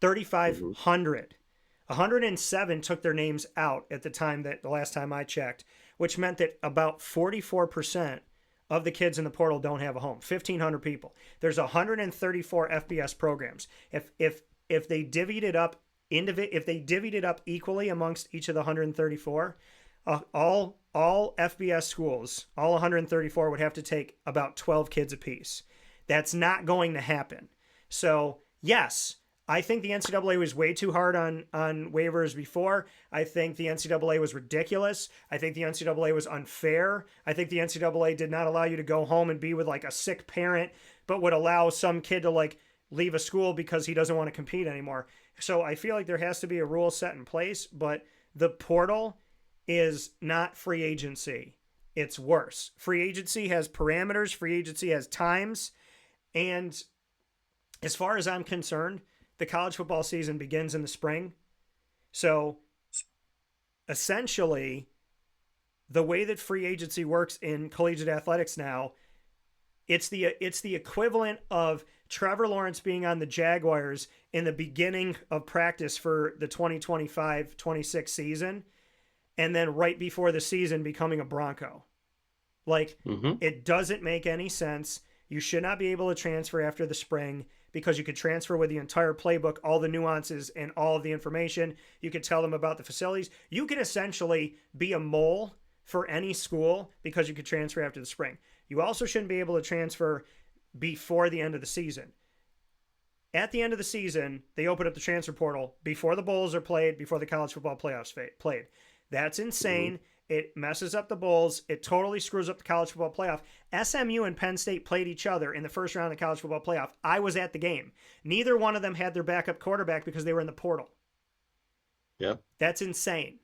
Speaker 1: 3,500. 107 took their names out at the last time I checked, which meant that about 44% of the kids in the portal don't have a home. 1,500 people. There's 134 FBS programs. If they divvied it up equally amongst each of the 134, all FBS schools, all 134 would have to take about 12 kids apiece. That's not going to happen. So yes, I think the NCAA was way too hard on waivers before. I think the NCAA was ridiculous. I think the NCAA was unfair. I think the NCAA did not allow you to go home and be with like a sick parent, but would allow some kid to like leave a school because he doesn't want to compete anymore. So I feel like there has to be a rule set in place, but the portal is not free agency. It's worse. Free agency has parameters. Free agency has times. And as far as I'm concerned, the college football season begins in the spring. So essentially, the way that free agency works in collegiate athletics now, it's the equivalent of Trevor Lawrence being on the Jaguars in the beginning of practice for the 2025-26 season, and then right before the season becoming a Bronco. Like, It doesn't make any sense. You should not be able to transfer after the spring because you could transfer with the entire playbook, all the nuances and all of the information. You could tell them about the facilities. You could essentially be a mole for any school because you could transfer after the spring. You also shouldn't be able to transfer before the end of the season. At the end of the season, they open up the transfer portal before the bowls are played, before the college football playoffs played. That's insane. It messes up the bowls. It totally screws up the college football playoff. SMU and Penn State played each other in the first round of the college football playoff. I was at the game. Neither one of them had their backup quarterback because they were in the portal.
Speaker 2: Yep.
Speaker 1: That's insane.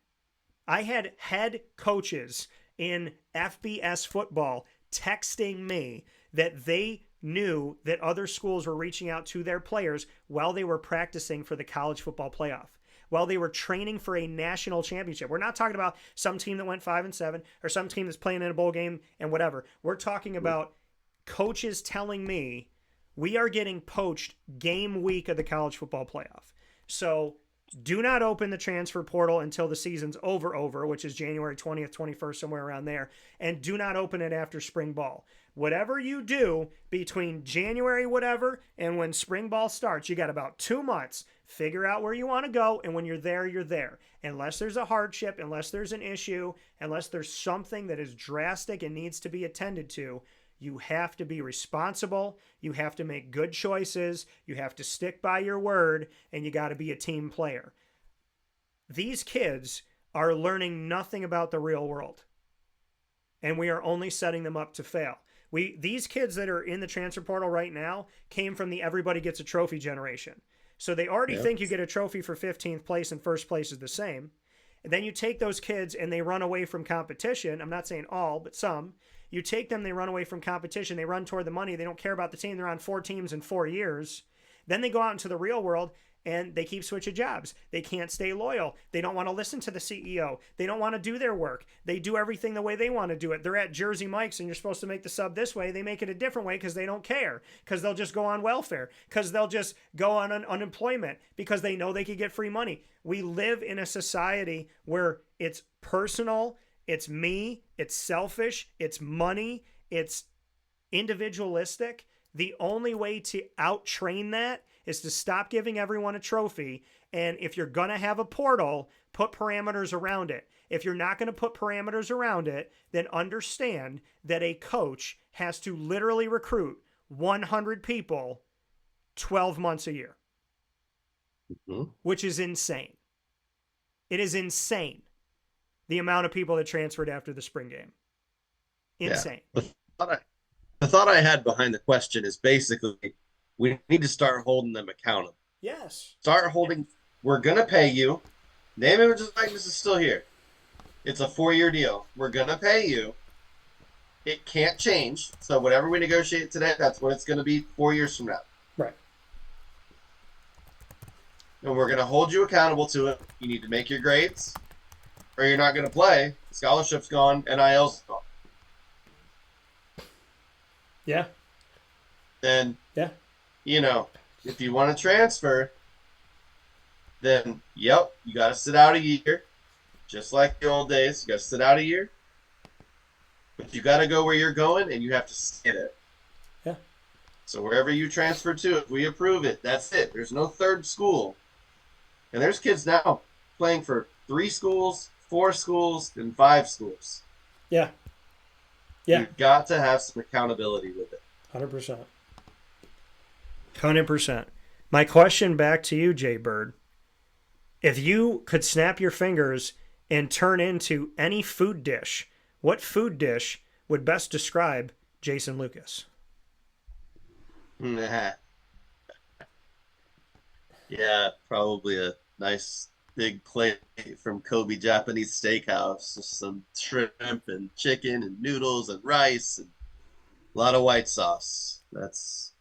Speaker 1: I had head coaches in FBS football texting me that they knew that other schools were reaching out to their players while they were practicing for the college football playoff, while they were training for a national championship. We're not talking about some team that went 5-7 or some team that's playing in a bowl game and whatever. We're talking about coaches telling me we are getting poached game week of the college football playoff. So do not open the transfer portal until the season's over, which is January 20th, 21st, somewhere around there. And do not open it after spring ball. Whatever you do between January whatever and when spring ball starts, you got about 2 months. Figure out where you want to go, and when you're there, you're there. Unless there's a hardship, unless there's an issue, unless there's something that is drastic and needs to be attended to, You have to be responsible. You have to make good choices. You have to stick by your word, and you got to be a team player. These kids are learning nothing about the real world, and we are only setting them up to fail. These kids that are in the transfer portal right now came from the everybody gets a trophy generation. So they already think you get a trophy for 15th place and first place is the same. And then you take those kids and they run away from competition. I'm not saying all, but some. You take them, they run away from competition. They run toward the money. They don't care about the team. They're on 4 teams in 4 years. Then they go out into the real world and they keep switching jobs. They can't stay loyal. They don't want to listen to the CEO. They don't want to do their work. They do everything the way they want to do it. They're at Jersey Mike's and you're supposed to make the sub this way. They make it a different way because they don't care, because they'll just go on welfare, because they'll just go on unemployment, because they know they could get free money. We live in a society where it's personal, it's me, it's selfish, it's money, it's individualistic. The only way to out-train that is to stop giving everyone a trophy. And if you're going to have a portal, put parameters around it. If you're not going to put parameters around it, then understand that a coach has to literally recruit 100 people 12 months a year, which is insane. It is insane, the amount of people that transferred after the spring game. Insane.
Speaker 2: Yeah. The thought I had behind the question is basically we need to start holding them accountable.
Speaker 1: Yes.
Speaker 2: Start holding. We're going to pay you. Name, image, and likeness is still here. It's a 4-year deal. We're going to pay you. It can't change. So whatever we negotiate today, that's what it's going to be 4 years from now.
Speaker 1: Right.
Speaker 2: And we're going to hold you accountable to it. You need to make your grades or you're not going to play. Scholarship's gone. NIL's gone.
Speaker 1: Yeah.
Speaker 2: Then,
Speaker 1: yeah,
Speaker 2: you know, if you want to transfer, then, yep, you got to sit out a year. Just like the old days. You got to sit out a year. But you got to go where you're going, and you have to stay there.
Speaker 1: Yeah.
Speaker 2: So wherever you transfer to, if we approve it, that's it. There's no third school. And there's kids now playing for 3 schools, 4 schools, and 5 schools.
Speaker 1: Yeah. Yeah.
Speaker 2: You've got to have some accountability with it.
Speaker 1: 100%. 100%. My question back to you, Jay Bird. If you could snap your fingers and turn into any food dish, what food dish would best describe Jason Lucas?
Speaker 2: Yeah, probably a nice big plate from Kobe Japanese Steakhouse. Just some shrimp and chicken and noodles and rice and a lot of white sauce. That's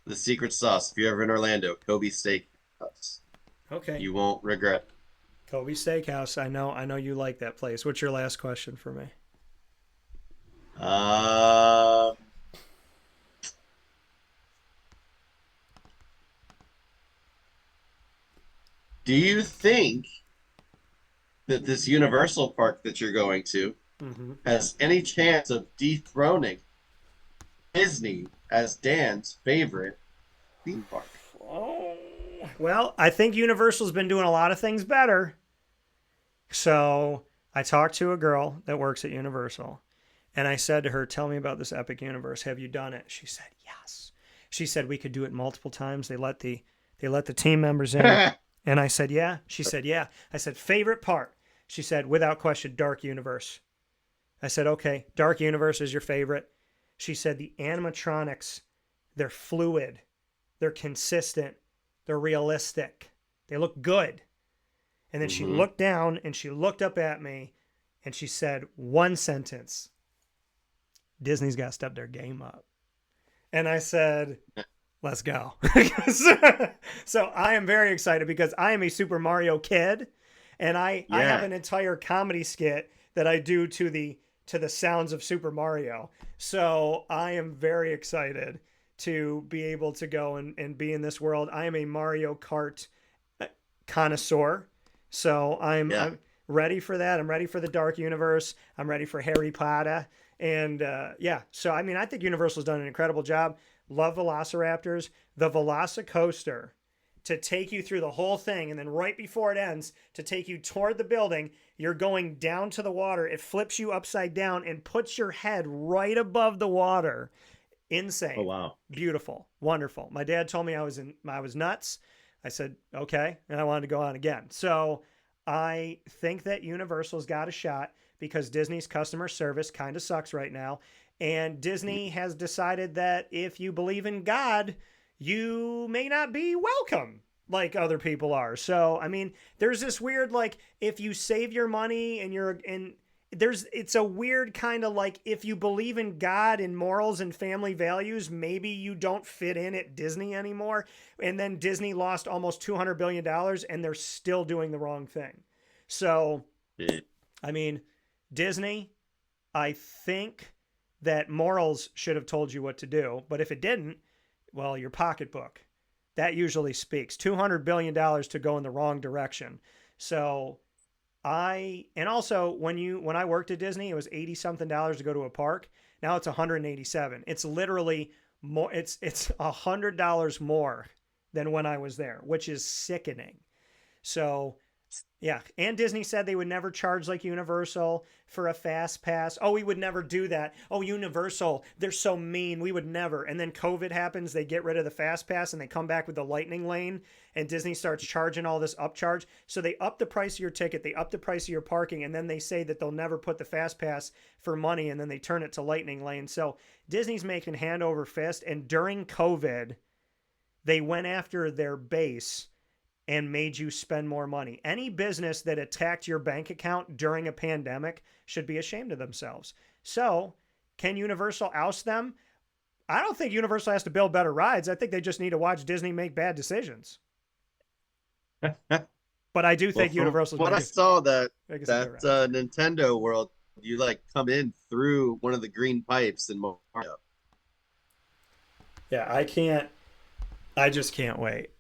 Speaker 2: the secret sauce. If you're ever in Orlando, Kobe Steakhouse.
Speaker 1: Okay.
Speaker 2: You won't regret it.
Speaker 1: Kobe Steakhouse. I know you like that place. What's your last question for me?
Speaker 2: Do you think that this Universal Park that you're going to has any chance of dethroning Disney as Dan's favorite theme park?
Speaker 1: Oh, well, I think Universal's been doing a lot of things better. So I talked to a girl that works at Universal, and I said to her, "Tell me about this Epic Universe. Have you done it?" She said, "Yes." She said, "We could do it multiple times. They let the team members in." And I said, "Yeah." She said, "Yeah." I said, "Favorite part?" She said, "Without question, Dark Universe." I said, "Okay, Dark Universe is your favorite." She said, "The animatronics, they're fluid, they're consistent, they're realistic, they look good." And then she looked down and she looked up at me and she said one sentence: "Disney's got to step their game up." And I said, "Let's go." So I am very excited because I am a Super Mario kid, and I have an entire comedy skit that I do to the sounds of Super Mario. So I am very excited to be able to go and be in this world. I am a Mario Kart connoisseur. So I'm ready for that. I'm ready for the Dark Universe. I'm ready for Harry Potter. And so I mean, I think Universal's done an incredible job. Love Velociraptors. The Velocicoaster to take you through the whole thing, and then right before it ends, to take you toward the building, you're going down to the water. It flips you upside down and puts your head right above the water. Insane.
Speaker 2: Oh, wow.
Speaker 1: Beautiful. Wonderful. My dad told me I was nuts. I said, okay. And I wanted to go on again. So I think that Universal's got a shot because Disney's customer service kind of sucks right now. And Disney has decided that if you believe in God, you may not be welcome like other people are. So, I mean, there's this weird, like, if you save your money and it's a weird kind of like, if you believe in God and morals and family values, maybe you don't fit in at Disney anymore. And then Disney lost almost $200 billion and they're still doing the wrong thing. So, I mean, Disney, I think that morals should have told you what to do. But if it didn't, well, your pocketbook, that usually speaks. $200 billion to go in the wrong direction. So and also when I worked at Disney, it was $80-something to go to a park. Now it's $187. It's literally more. It's $100 more than when I was there, which is sickening. So yeah. And Disney said they would never charge like Universal for a fast pass. Oh, we would never do that. Oh, Universal, they're so mean. We would never. And then COVID happens. They get rid of the fast pass and they come back with the lightning lane, and Disney starts charging all this upcharge. So they up the price of your ticket. They up the price of your parking. And then they say that they'll never put the fast pass for money. And then they turn it to lightning lane. So Disney's making hand over fist. And during COVID, they went after their base and made you spend more money. Any business that attacked your bank account during a pandemic should be ashamed of themselves. So, can Universal oust them? I don't think Universal has to build better rides. I think they just need to watch Disney make bad decisions. But I do think Universal's
Speaker 2: what I saw that Nintendo World, you like come in through one of the green pipes in Mario.
Speaker 1: Yeah, I just can't wait.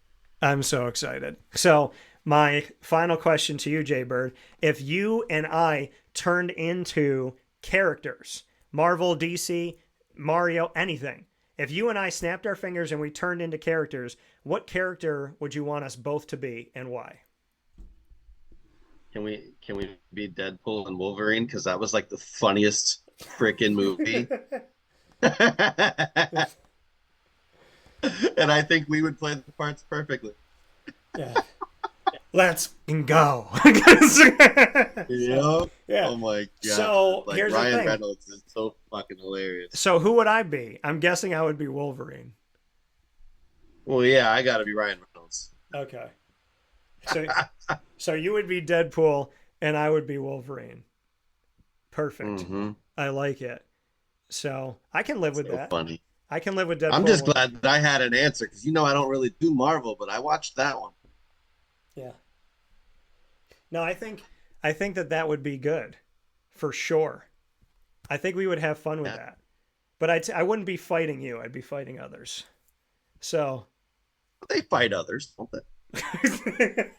Speaker 1: I'm so excited. So my final question to you, Jay Bird, if you and I turned into characters, Marvel, DC, Mario, anything, if you and I snapped our fingers and we turned into characters, what character would you want us both to be and why?
Speaker 2: Can we be Deadpool and Wolverine? Because that was like the funniest freaking movie. And I think we would play the parts perfectly.
Speaker 1: Yeah. Let's go.
Speaker 2: Yep.
Speaker 1: Yeah.
Speaker 2: Oh my god.
Speaker 1: So here's
Speaker 2: Ryan
Speaker 1: the thing.
Speaker 2: Reynolds is so fucking hilarious.
Speaker 1: So who would I be? I'm guessing I would be Wolverine.
Speaker 2: Well, yeah, I gotta be Ryan Reynolds.
Speaker 1: Okay. So you would be Deadpool and I would be Wolverine. Perfect.
Speaker 2: Mm-hmm.
Speaker 1: I like it. So I can live with that.
Speaker 2: Funny.
Speaker 1: I can live with Deadpool.
Speaker 2: I'm just glad that I had an answer because I don't really do Marvel, but I watched that one.
Speaker 1: Yeah. No, I think that would be good, for sure. I think we would have fun with that. But I wouldn't be fighting you. I'd be fighting others. So.
Speaker 2: They fight others, don't they?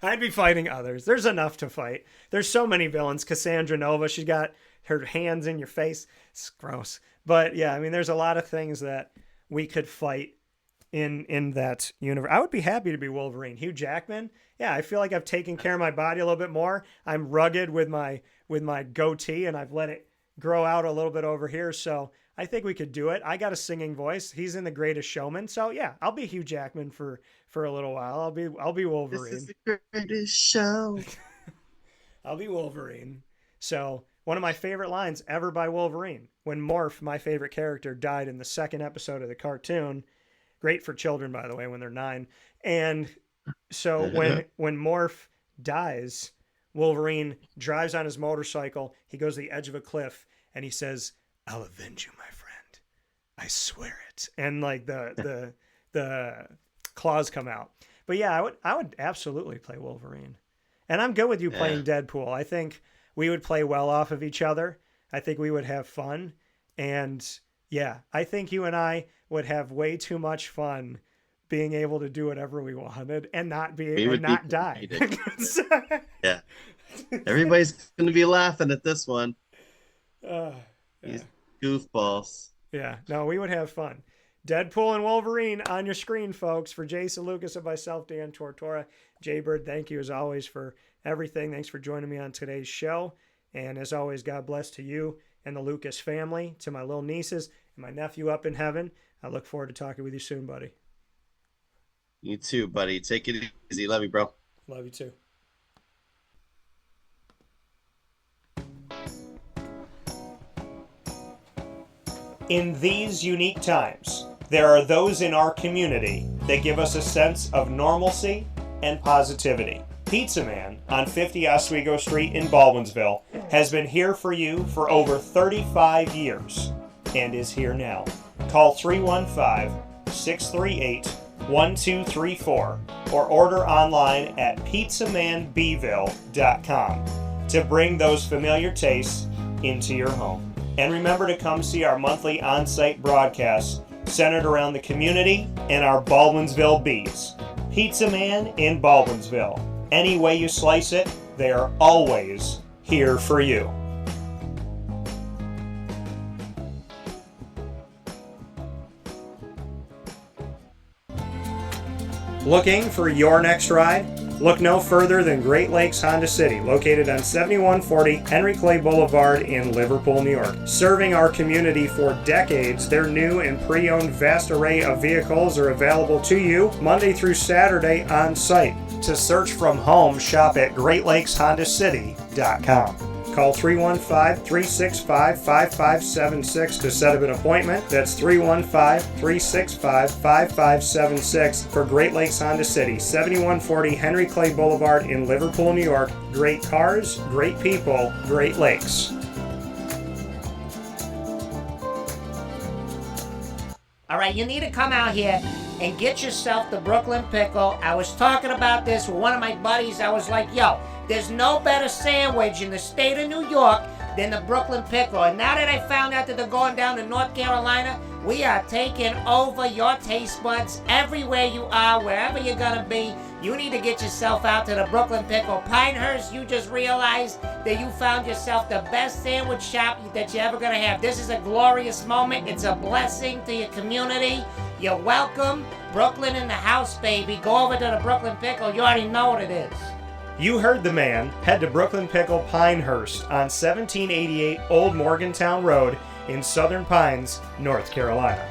Speaker 1: I'd be fighting others. There's enough to fight. There's so many villains. Cassandra Nova, she's got her hands in your face. It's gross. But yeah, I mean, there's a lot of things that we could fight in that universe. I would be happy to be Wolverine. Hugh Jackman, yeah, I feel like I've taken care of my body a little bit more. I'm rugged with my goatee, and I've let it grow out a little bit over here. So I think we could do it. I got a singing voice. He's in The Greatest Showman. So yeah, I'll be Hugh Jackman for a little while. I'll be Wolverine.
Speaker 2: This is the greatest show.
Speaker 1: I'll be Wolverine. So one of my favorite lines ever by Wolverine, when Morph, my favorite character, died in the second episode of the cartoon. Great for children, by the way, when they're 9. And so when Morph dies, Wolverine drives on his motorcycle. He goes to the edge of a cliff and he says, "I'll avenge you, my friend. I swear it." And like the claws come out. But yeah, I would absolutely play Wolverine. And I'm good with you playing Deadpool. I think we would play well off of each other. I think we would have fun. And yeah, I think you and I would have way too much fun being able to do whatever we wanted and not die.
Speaker 2: Yeah. Everybody's going to be laughing at this one.
Speaker 1: Yeah.
Speaker 2: These goofballs.
Speaker 1: Yeah. No, we would have fun. Deadpool and Wolverine on your screen, folks. For Jason Lucas and myself, Dan Tortora. Jaybird, thank you as always for everything. Thanks for joining me on today's show. And as always, God bless to you and the Lucas family, to my little nieces and my nephew up in heaven. I look forward to talking with you soon, buddy.
Speaker 2: You too, buddy. Take it easy. Love you, bro.
Speaker 1: Love you too. In these unique times, there are those in our community that give us a sense of normalcy and positivity. Pizza Man on 50 Oswego Street in Baldwinsville has been here for you for over 35 years and is here now. Call 315-638-1234 or order online at pizzamanbville.com to bring those familiar tastes into your home. And remember to come see our monthly on-site broadcasts centered around the community and our Baldwinsville Bees. Pizza Man in Baldwinsville. Any way you slice it, they are always here for you. Looking for your next ride? Look no further than Great Lakes Honda City, located on 7140 Henry Clay Boulevard in Liverpool, New York. Serving our community for decades, their new and pre-owned vast array of vehicles are available to you Monday through Saturday on site. To search from home, shop at GreatLakesHondaCity.com. Call 315-365-5576 to set up an appointment. That's 315-365-5576 for Great Lakes Honda City, 7140 Henry Clay Boulevard in Liverpool, New York. Great cars, great people, Great Lakes.
Speaker 8: All right, you need to come out here and get yourself the Brooklyn Pickle. I was talking about this with one of my buddies. I was like, yo, there's no better sandwich in the state of New York than the Brooklyn Pickle. And now that I found out that they're going down to North Carolina, we are taking over your taste buds everywhere you are, wherever you're going to be. You need to get yourself out to the Brooklyn Pickle. Pinehurst, you just realized that you found yourself the best sandwich shop that you're ever going to have. This is a glorious moment. It's a blessing to your community. You're welcome. Brooklyn in the house, baby. Go over to the Brooklyn Pickle. You already know what it is.
Speaker 1: You heard the man. Head to Brooklyn Pickle Pinehurst on 1788 Old Morgantown Road in Southern Pines, North Carolina.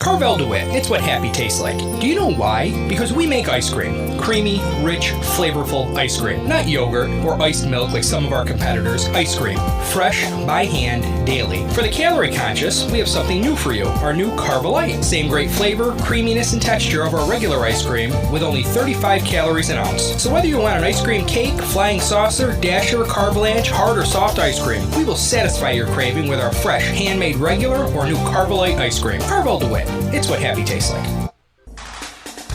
Speaker 9: Carvel DeWitt, it's what happy tastes like. Do you know why? Because we make ice cream. Creamy, rich, flavorful ice cream. Not yogurt or iced milk like some of our competitors. Ice cream. Fresh, by hand, daily. For the calorie conscious, we have something new for you. Our new Carvelite. Same great flavor, creaminess, and texture of our regular ice cream with only 35 calories an ounce. So whether you want an ice cream cake, flying saucer, dasher, carvalanche, hard or soft ice cream, we will satisfy your craving with our fresh, handmade regular or new Carvelite ice cream. Carvel DeWitt. It's what happy tastes like.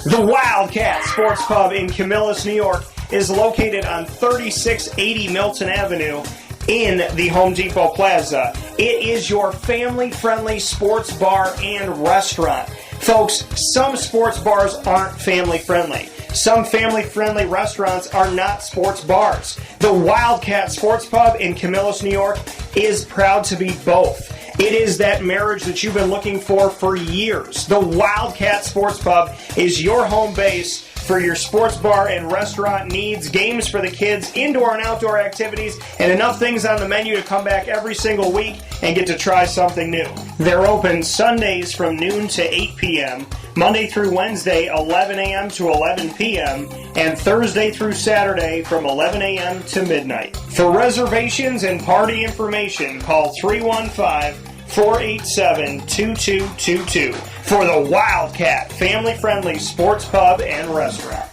Speaker 1: The Wildcat Sports Pub in Camillus, New York is located on 3680 Milton Avenue in the Home Depot Plaza. It is your family-friendly sports bar and restaurant. Folks, some sports bars aren't family-friendly. Some family-friendly restaurants are not sports bars. The Wildcat Sports Pub in Camillus, New York is proud to be both. It is that marriage that you've been looking for years. The Wildcat Sports Pub is your home base for your sports bar and restaurant needs, games for the kids, indoor and outdoor activities, and enough things on the menu to come back every single week and get to try something new. They're open Sundays from noon to 8 p.m., Monday through Wednesday, 11 a.m. to 11 p.m., and Thursday through Saturday from 11 a.m. to midnight. For reservations and party information, call 315-487-2222 for the Wildcat family-friendly sports pub and restaurant.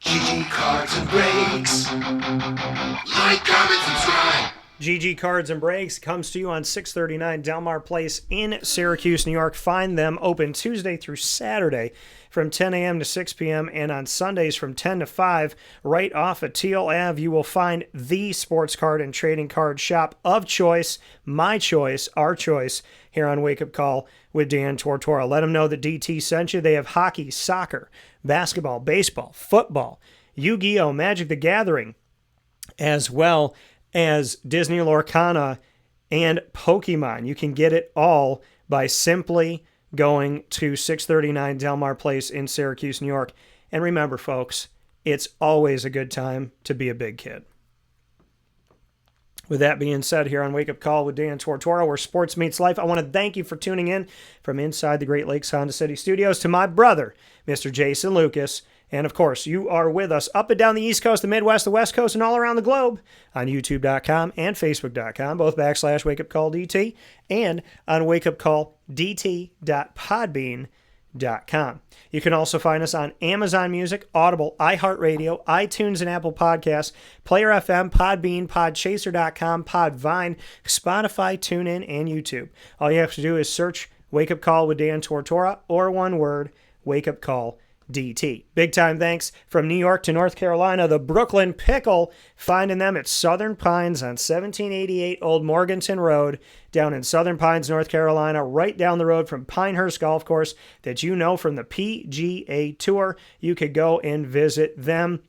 Speaker 10: GG Cards and Breaks. Like, comment, subscribe.
Speaker 1: GG Cards and Breaks comes to you on 639 Delmar Place in Syracuse, New York. Find them open Tuesday through Saturday from 10 a.m. to 6 p.m. and on Sundays from 10 to 5 right off of Teal Ave. You will find the sports card and trading card shop of choice, my choice, our choice, here on Wake Up Call with Dan Tortora. Let them know that DT sent you. They have hockey, soccer, basketball, baseball, football, Yu-Gi-Oh!, Magic the Gathering, as well as Disney Lorcana and Pokemon. You can get it all by simply going to 639 Delmar Place in Syracuse, New York. And remember, folks, it's always a good time to be a big kid. With that being said, here on Wake Up Call with Dan Tortora, where sports meets life, I want to thank you for tuning in from inside the Great Lakes Honda City Studios to my brother, Mr. Jason Lucas. And, of course, you are with us up and down the East Coast, the Midwest, the West Coast, and all around the globe on YouTube.com and Facebook.com, both / WakeUpCallDT, and on WakeUpCallDT.podbean.com. You can also find us on Amazon Music, Audible, iHeartRadio, iTunes and Apple Podcasts, Player FM, Podbean, Podchaser.com, Podvine, Spotify, TuneIn, and YouTube. All you have to do is search Wake Up Call with Dan Tortora, or one word, Wake Up Call DT. Big time thanks from New York to North Carolina, the Brooklyn Pickle, finding them at Southern Pines on 1788 Old Morganton Road down in Southern Pines, North Carolina, right down the road from Pinehurst Golf Course that you know from the PGA Tour. You could go and visit them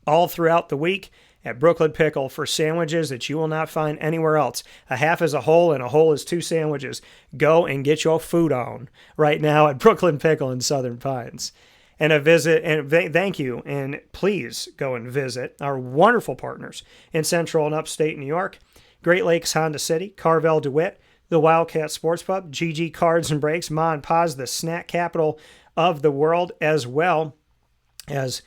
Speaker 1: all throughout the week at Brooklyn Pickle for sandwiches that you will not find anywhere else. A half is a whole and a whole is two sandwiches. Go and get your food on right now at Brooklyn Pickle in Southern Pines. And a visit, and thank you, and please go and visit our wonderful partners in Central and Upstate New York, Great Lakes Honda City, Carvel DeWitt, the Wildcat Sports Pub, GG Cards and Breaks, MON-FRI, the snack capital of the world, as well as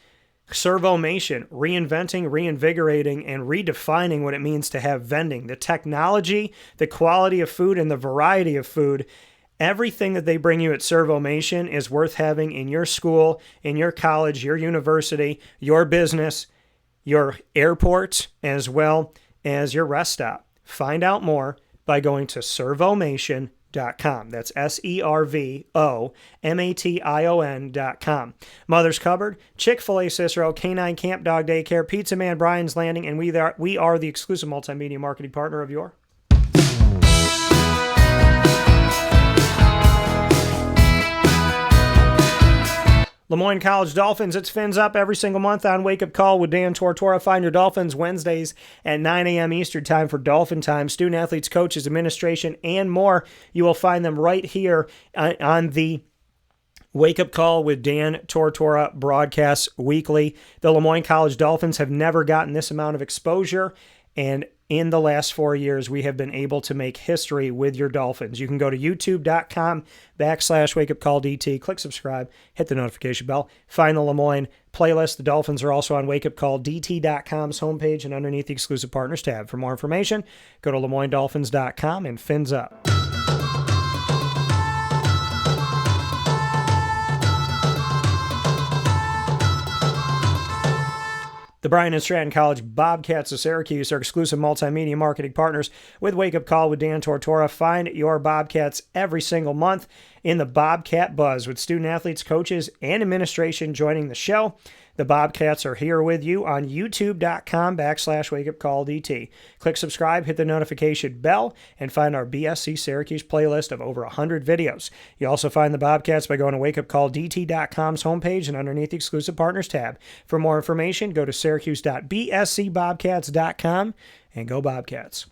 Speaker 1: Servomation, reinventing, reinvigorating, and redefining what it means to have vending. The technology, the quality of food, and the variety of food. Everything that they bring you at Servomation is worth having in your school, in your college, your university, your business, your airport, as well as your rest stop. Find out more by going to Servomation.com. That's SERVOMATION.com. Mother's Cupboard, Chick-fil-A Cicero, Canine Camp Dog Daycare, Pizza Man Brian's Landing, and we are the exclusive multimedia marketing partner of your Lemoyne College Dolphins. It's Fins Up every single month on Wake Up Call with Dan Tortora. Find your Dolphins Wednesdays at 9 a.m. Eastern Time for Dolphin Time. Student athletes, coaches, administration, and more. You will find them right here on the Wake Up Call with Dan Tortora broadcasts weekly. The Lemoyne College Dolphins have never gotten this amount of exposure, and in the last 4 years, we have been able to make history with your Dolphins. You can go to youtube.com/WakeUpCallDT, click subscribe, hit the notification bell, find the Lemoyne playlist. The Dolphins are also on WakeUpCallDT.com's homepage and underneath the exclusive partners tab. For more information, go to LemoyneDolphins.com and Fins Up. The Bryan and Stratton College Bobcats of Syracuse are exclusive multimedia marketing partners with Wake Up Call with Dan Tortora. Find your Bobcats every single month in the Bobcat Buzz with student athletes, coaches, and administration joining the show. The Bobcats are here with you on youtube.com/WakeUpCallDT. Click subscribe, hit the notification bell, and find our BSC Syracuse playlist of over 100 videos. You also find the Bobcats by going to WakeUpCallDT.com's homepage and underneath the exclusive partners tab. For more information, go to Syracuse.bscbobcats.com and go Bobcats.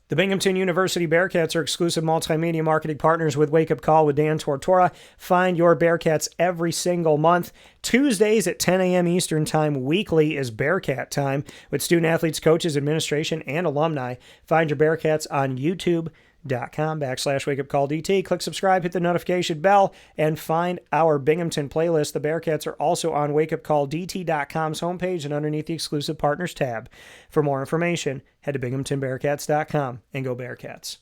Speaker 1: The Binghamton University Bearcats are exclusive multimedia marketing partners with Wake Up Call with Dan Tortora. Find your Bearcats every single month. Tuesdays at 10 a.m. Eastern Time weekly is Bearcat Time with student athletes, coaches, administration, and alumni. Find your Bearcats on youtube.com/WakeUpCallDT. Click subscribe, hit the notification bell, and find our Binghamton playlist. The Bearcats are also on WakeUpCallDT.com's homepage and underneath the exclusive partners tab. For more information, head to BinghamtonBearcats.com and go Bearcats.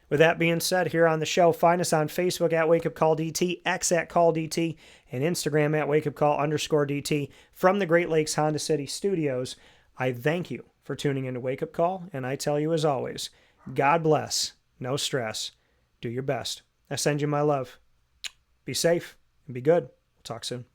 Speaker 1: With that being said, here on the show, find us on Facebook at WakeUpCallDT, X at CallDT, and Instagram at WakeUpCall_DT. From the Great Lakes Honda City Studios, I thank you for tuning into Wake Up Call. And I tell you, as always, God bless, no stress, do your best. I send you my love. Be safe and be good. We'll talk soon.